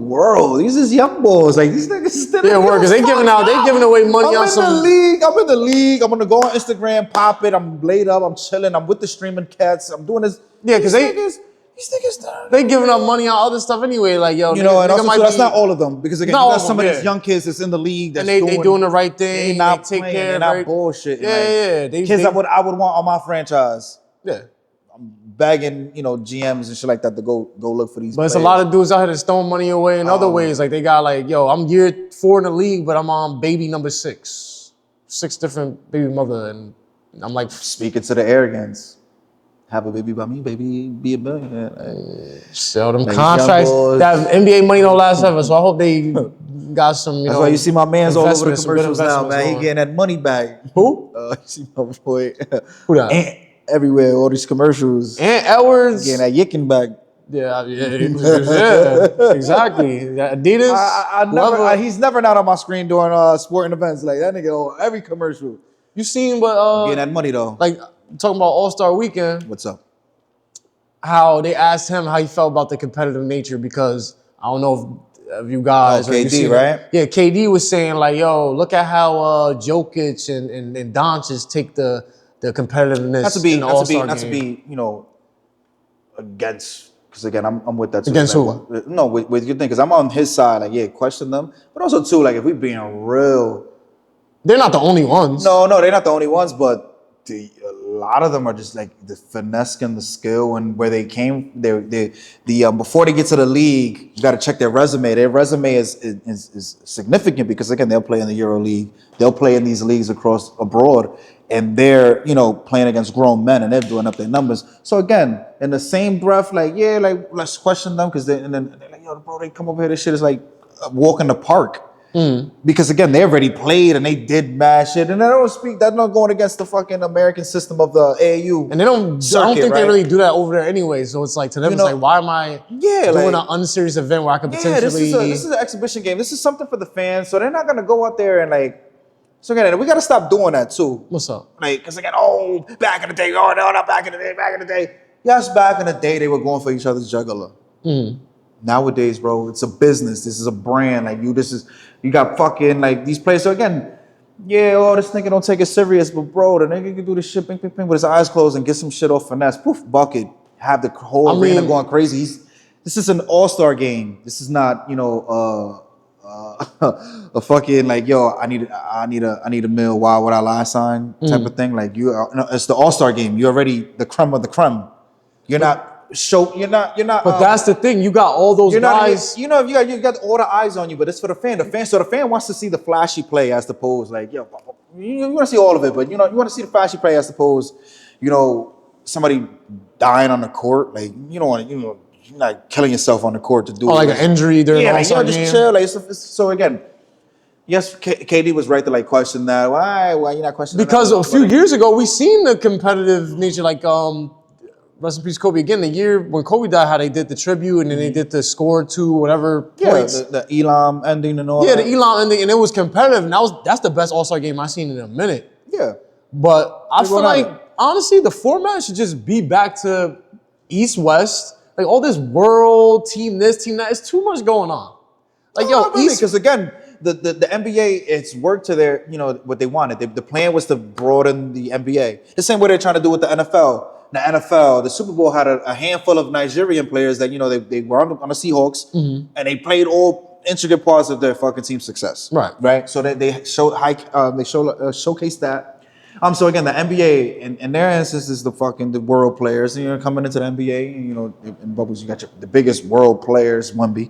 world. These is young boys. Like these niggas. Yeah, word, because they giving away money on some. I'm in the league. I'm gonna go on Instagram, pop it. I'm laid up. I'm chilling. I'm with the streaming cats. I'm doing this. Yeah, because these niggas. they giving up money on other stuff anyway. Like, yo, And nigga also might too, that's be- not all of them. Because again, Not you all got of some them, of yeah. these young kids that's in the league that's and they doing the right They thing. not They take playing. care They're of not every- bullshitting. Yeah. Kids I would want on my franchise. Yeah. Bagging, GMs and shit like that to go look for these. But it's a lot of dudes out here that's throwing money away in other ways. Like, they got like, yo, I'm year 4 in the league, but I'm on baby number 6. 6 different baby mother. And I'm like, Speaking to the arrogance. have a baby by me, baby, be a millionaire. Sell them Like, contracts. young boys. That NBA money don't last ever, so I hope they got some. That's why you see my man's all over the investments, some good commercials now, man. He investments getting that money back. Who? You see my boy. Who that? Ant everywhere, all these commercials. Ant Edwards. Getting that yicken back. Yeah, exactly. Adidas. I never. He's never not on my screen doing sporting events like that nigga. Every commercial. You seen, but Getting that money though. like talking about All-Star Weekend. What's up? How they asked him how he felt about the competitive nature because I don't know if you guys. Oh, or if you KD, seen right? it. Yeah, KD was saying like, "Yo, look at how Jokic and Doncic take the competitiveness." Not to be, in the not to All-Star be, not to game. be, against. Because again, I'm with that too. Against like, no, with your thing. Because I'm on his side. Like, yeah, question them, but also too, like if we being real. They're not the only ones. No, they're not the only ones, but a lot of them are just like the finesse and the skill and where they came. Before they get to the league, you got to check their resume. Their resume is significant because again, they'll play in the Euro League, they'll play in these leagues across abroad, and they're playing against grown men and they're doing up their numbers. So again, in the same breath, like yeah, like let's question them because then they're like, yo, bro, they come over here. This shit is like a walk in the park. Because again, they already played and they did mad shit, and that's not going against the fucking American system of the AAU. And they don't. Circuit, I don't think right? they really do that over there anyway. So it's like to them, it's like, why am I doing an unserious event where I could potentially? This is an exhibition game. This is something for the fans, so they're not gonna go out there and like. So again, we gotta stop doing that too. What's up? Like, cause again, back in the day, no, not back in the day. Yes, back in the day, they were going for each other's jugular. Nowadays, bro, it's a business. This is a brand. Like you got fucking like these players. So again, yeah, this nigga don't take it serious, but bro, the nigga can do this shit, ping, ping, ping, with his eyes closed and get some shit off finesse. Poof, bucket. Have the whole arena going crazy. This is an all-star game. This is not, a fucking like, yo, I need a meal. Why would I lie sign type of thing? Like it's the all-star game. You're already the creme of the creme. You're not. You're not. But that's the thing. You got all those guys. You got all the eyes on you, but it's for the fan. So the fan wants to see the flashy play as opposed, like, yo, you want to see all of it, but you want to see the flashy play as opposed, somebody dying on the court, like you don't want to, you're not killing yourself on the court to do. Like an injury during the All-Star game. Just chill. Like, so again. Yes, KD was right to like question that. Why you not questioning? Because a few years ago we seen the competitive nature, like rest in peace, Kobe. Again, the year when Kobe died, how they did the tribute and then they did the score to whatever points. The Elam ending and all that. Yeah, the Elam ending, and it was competitive. And that's the best All-Star game I've seen in a minute. Yeah. But I feel like, honestly, the format should just be back to East-West. Like, all this world, team this, team that. It's too much going on. Like, because again, the NBA, it's worked to their, what they wanted. The plan was to broaden the NBA. The same way they're trying to do with the NFL. The NFL, the Super Bowl had a handful of Nigerian players that they were on the Seahawks, and they played all intricate parts of their fucking team's success. Right. So they showcase that. So again, the NBA in their instance is the world players. Coming into the NBA, in bubbles you got the biggest world players, Wemby,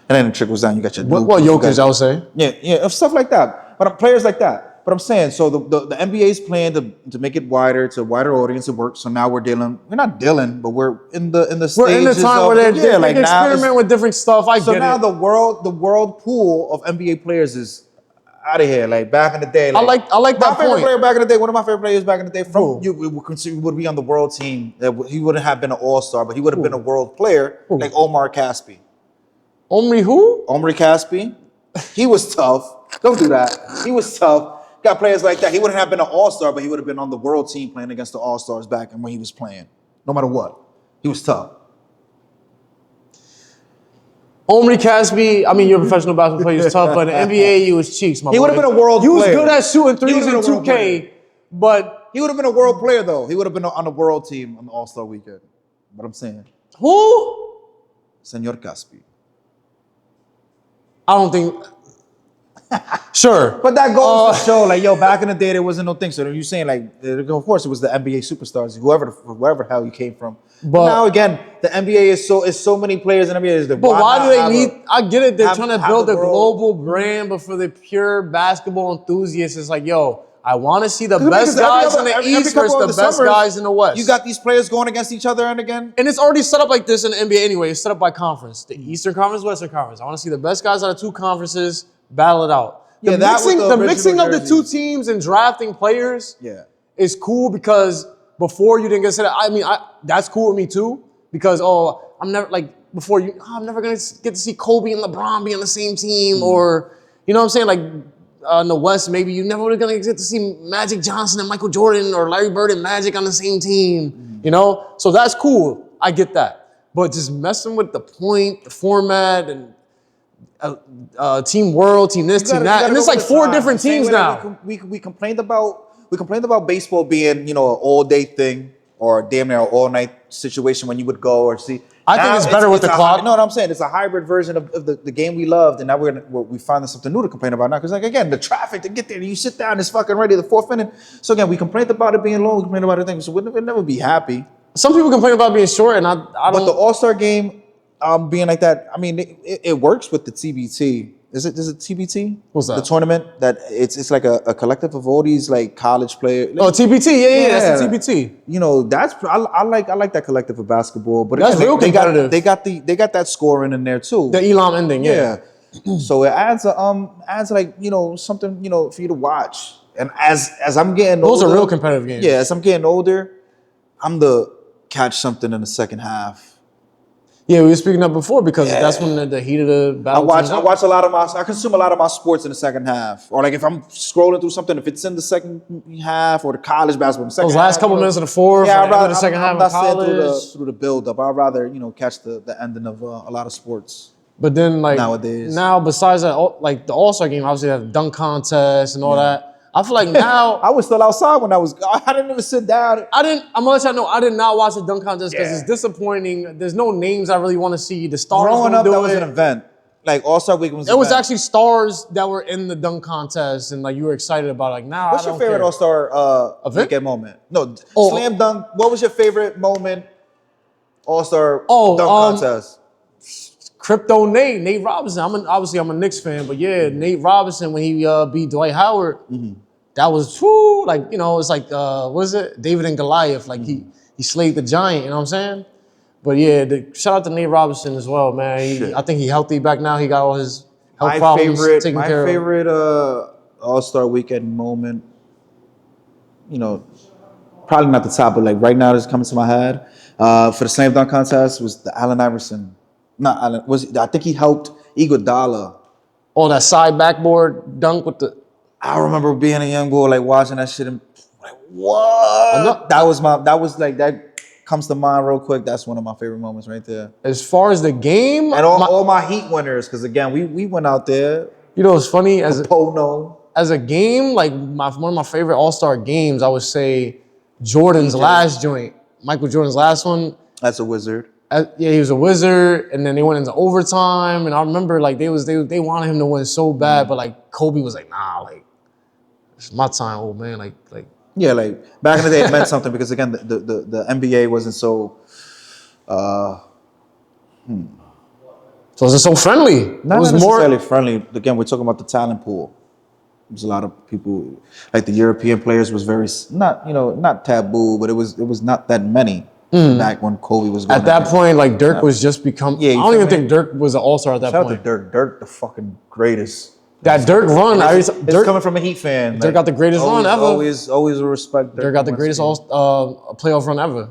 and then it trickles down. You got your Jokic, I would say. Yeah, stuff like that. But players like that. But I'm saying, so the NBA's plan to make it wider, to a wider audience, it works. So now we're not dealing, but we're in the stages. We're in the time where they like experiment with different stuff. So now the world pool of NBA players is out of here. Like back in the day, I like that point. My favorite player back in the day, one of my favorite players back in the day, would be on the world team. He wouldn't have been an all-star, but he would have been a world player, like Omar Caspi. Omri Caspi. He was tough. Don't do that. He was tough. Got players like that. He wouldn't have been an all-star, but he would have been on the world team playing against the all-stars back when he was playing. No matter what. He was tough. Omri Caspi, I mean, you're a professional basketball player, you're tough, but in the NBA, you was cheeks, my boy. He would have been a world player. You was good at shooting threes in 2K, but... He would have been a world player, though. He would have been on the world team on the All-Star weekend. What I'm saying. Who? Senor Caspi. I don't think... Sure. But that goes to show, like, back in the day, there wasn't no thing. So you're saying, like, of course, it was the NBA superstars, whoever the hell you came from. But now, again, the NBA is so many players in the NBA. But why do they need... I get it. They're trying to build a global brand, but for the pure basketball enthusiasts, it's like, I want to see the 'Cause best every guys other- in the every East couple versus of the the best summers, guys in the West. You got these players going against each other and again. And it's already set up like this in the NBA anyway. It's set up by conference. The Eastern Conference, Western Conference. I want to see the best guys out of two conferences battle it out. The Yeah, that was mixing, the the mixing original of the two jerseys. teams and drafting players Yeah. is cool because before you didn't get set up. I mean, that's cool with me too because I'm never like before you. I'm never gonna get to see Kobe and LeBron be on the same team or you know what I'm saying like. In the West, maybe you never would get to see Magic Johnson and Michael Jordan or Larry Bird and Magic on the same team, you know? So that's cool. I get that. But just messing with the point, the format, and team world, team this, team that. And it's like four different teams now. We complained about baseball being, an all-day thing or damn near an all-night situation when you would go or see. I think it's better with the clock. You know what I'm saying? It's a hybrid version of the game we loved, and now we find something new to complain about now. Because like again, the traffic to get there, you sit down, it's fucking ready. The fourth inning. So again, we complained about it being long. We complained about other things. So we'll never be happy. Some people complain about being short, and I don't. But the All-Star game being like that, I mean, it works with the TBT. Is it TBT? What's that? The tournament that it's like a collective of all these like college players. Oh, TBT, yeah, that's the TBT. That's I like that collective of basketball. But That's again, real competitive. They got that scoring in there too. The Elam ending, yeah. So it adds like something for you to watch. And as I'm getting older, Those are real competitive games. Yeah, as I'm getting older, I'm the catch something in the second half. Yeah, we were speaking of before because that's when the heat of the battle. I watch a lot of I consume a lot of my sports in the second half. Or like if I'm scrolling through something, if it's in the second half or the college basketball in the second Those half. last couple minutes of the fourth, Yeah, or the second half I'm of not sitting college. through the build up. I'd rather, catch the ending of a lot of sports. But then like Nowadays. now besides that, like the All-Star game, obviously have dunk contest and all that. I feel like now I was still outside when I didn't even sit down. I'm gonna let y'all know I did not watch the dunk contest because it's disappointing. There's no names I really want to see. The stars Growing don't up, do that was it. an event. Like All-Star Weekend was an There was event. actually stars that were in the dunk contest and like you were excited about. Like now, What's I your don't favorite care. All-Star Event? weekend moment? No, Oh. slam dunk. What was your favorite moment? All-Star Oh, dunk contest. Crypto Nate Robinson. I'm a Knicks fan, but yeah, Nate Robinson when he beat Dwight Howard, that was like it's like what is it? David and Goliath. Like he slayed the giant. You know what I'm saying? But yeah, shout out to Nate Robinson as well, man. I think he's healthy back now. He got all his health problems taken care of. My favorite All-Star weekend moment. Probably not the top, but like right now, that's coming to my head. For the slam dunk contest was the Allen Iverson. Not Allen. I think he helped Iguodala. Oh, that side backboard dunk with the. I remember being a young boy, like watching that shit and like, what? That comes to mind real quick. That's one of my favorite moments right there. As far as the game, And all my Heat winners, because again, we went out there. it's funny as Pono. as a game, like one of my favorite All-Star games, I would say Jordan's last joint, Michael Jordan's last one. That's a wizard. He was a wizard, and then they went into overtime. And I remember like they wanted him to win so bad, but like Kobe was like, nah, like it's my time, old man. Like Yeah, like back in the day, it meant something because again, the NBA wasn't so. So was it so friendly? Not it was necessarily friendly. Again, we're talking about the talent pool. There's a lot of people, like the European players was very not taboo, but it was not that many back when Kobe was going at that point. Like Dirk was just become. Yeah, I don't even think Dirk was an All-Star at that Shout point. out to Dirk, the fucking greatest. That Dirk run, It's coming from a Heat fan. Dirk got the greatest run ever. Always respect. Dirk got the greatest playoff run ever.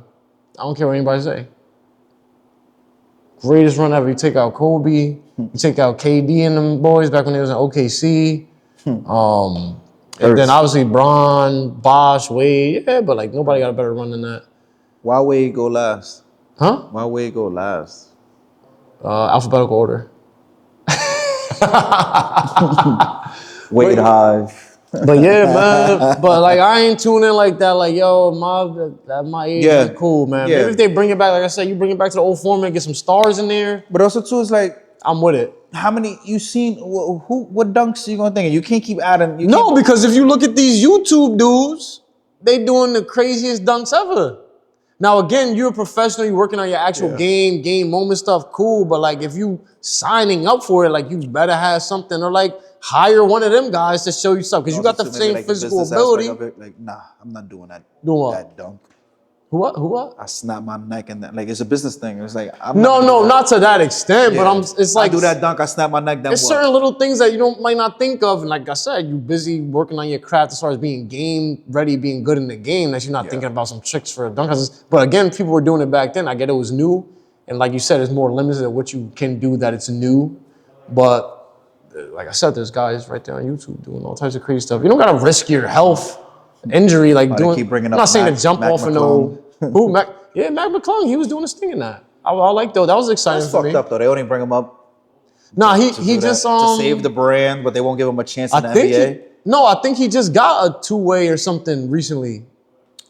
I don't care what anybody say. Greatest run ever. You take out Kobe, you take out KD and them boys back when they was in OKC. And then obviously Bron, Bosh, Wade. Yeah, but like nobody got a better run than that. Why Wade go last? Huh? Why Wade go last? Alphabetical order. Wade Hive. But yeah, man. But like I ain't tuning like that. Like yo, at my age, Yeah. like, cool, man. Yeah. Maybe if they bring it back, like I said, you bring it back to the old format, get some stars in there. But also too, it's like I'm with it. how many you seen? What dunks you gonna think? You can't keep adding. No, because if you look at these YouTube dudes, they doing the craziest dunks ever. Now again, you're a professional. You're working on your actual game moment stuff. Cool, but like if you signing up for it, like you better have something or like hire one of them guys to show you stuff because you got the Also, too, same maybe, like, the physical business aspect ability. of it, like, nah, I'm not doing that. Doing what? That dunk. Who what? I snap my neck and then, like, it's a business thing. It's like I'm No, not gonna do that. not to that extent. Yeah. But it's like I do that dunk, I snap my neck. Then there's what? certain little things that you might not think of, and like I said, you busy working on your craft as far as being game ready, being good in the game. That you're not thinking about some tricks for a dunk. But again, people were doing it back then. I get it was new, and like you said, it's more limited at what you can do that it's new. But like I said, there's guys right there on YouTube doing all types of crazy stuff. You don't gotta risk your health, injury, like They doing. keep bringing I'm up not saying Mac- to jump Mac off of McClung. no. Mac McClung, he was doing his thing in that. I like though. That was exciting That's for fucked me. up though. They only bring him up Nah, he to do just that, to save the brand, but they won't give him a chance in the I think NBA. I think he just got a two-way or something recently.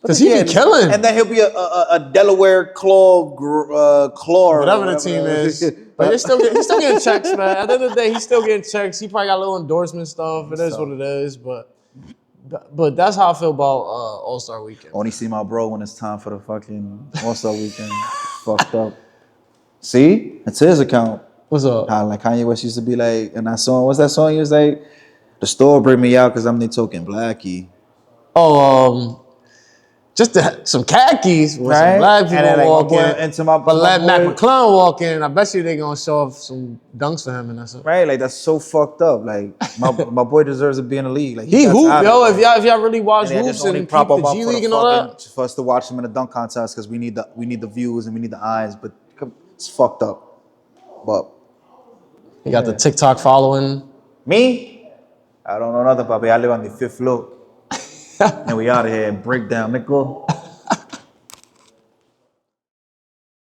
Because he be killing. And then he'll be a Delaware claw, Whatever the team is. But he's still getting checks, man. At the end of the day, he's still getting checks. He probably got a little endorsement stuff. It is what it is. But that's how I feel about All-Star Weekend. Only see my bro when it's time for the fucking All-Star Weekend. Fucked up. See? It's his account. What's up? How like Kanye West used to be like, in that song, what's that song? He was like, the store bring me out because I'm the token blackie. Oh, just some khakis with some Right? black people And then, like, walk my boy- in. and to my- But to let my Mac boy- McClung walk in. I bet you they gonna show off some dunks for him and that's it. Right? Like, that's so fucked up. Like, my boy deserves to be in the league. Like, He got hoop, talent, yo. bro. If y'all really watch And they hoops just only and prop keep him the up G for the League and all that. fucking, for us to watch him in a dunk contest because we need the views and we need the eyes. But it's fucked up. But He got the TikTok following. me, I don't know nothing, papi. I live on the 5th floor. And we out of here and break down, nigga.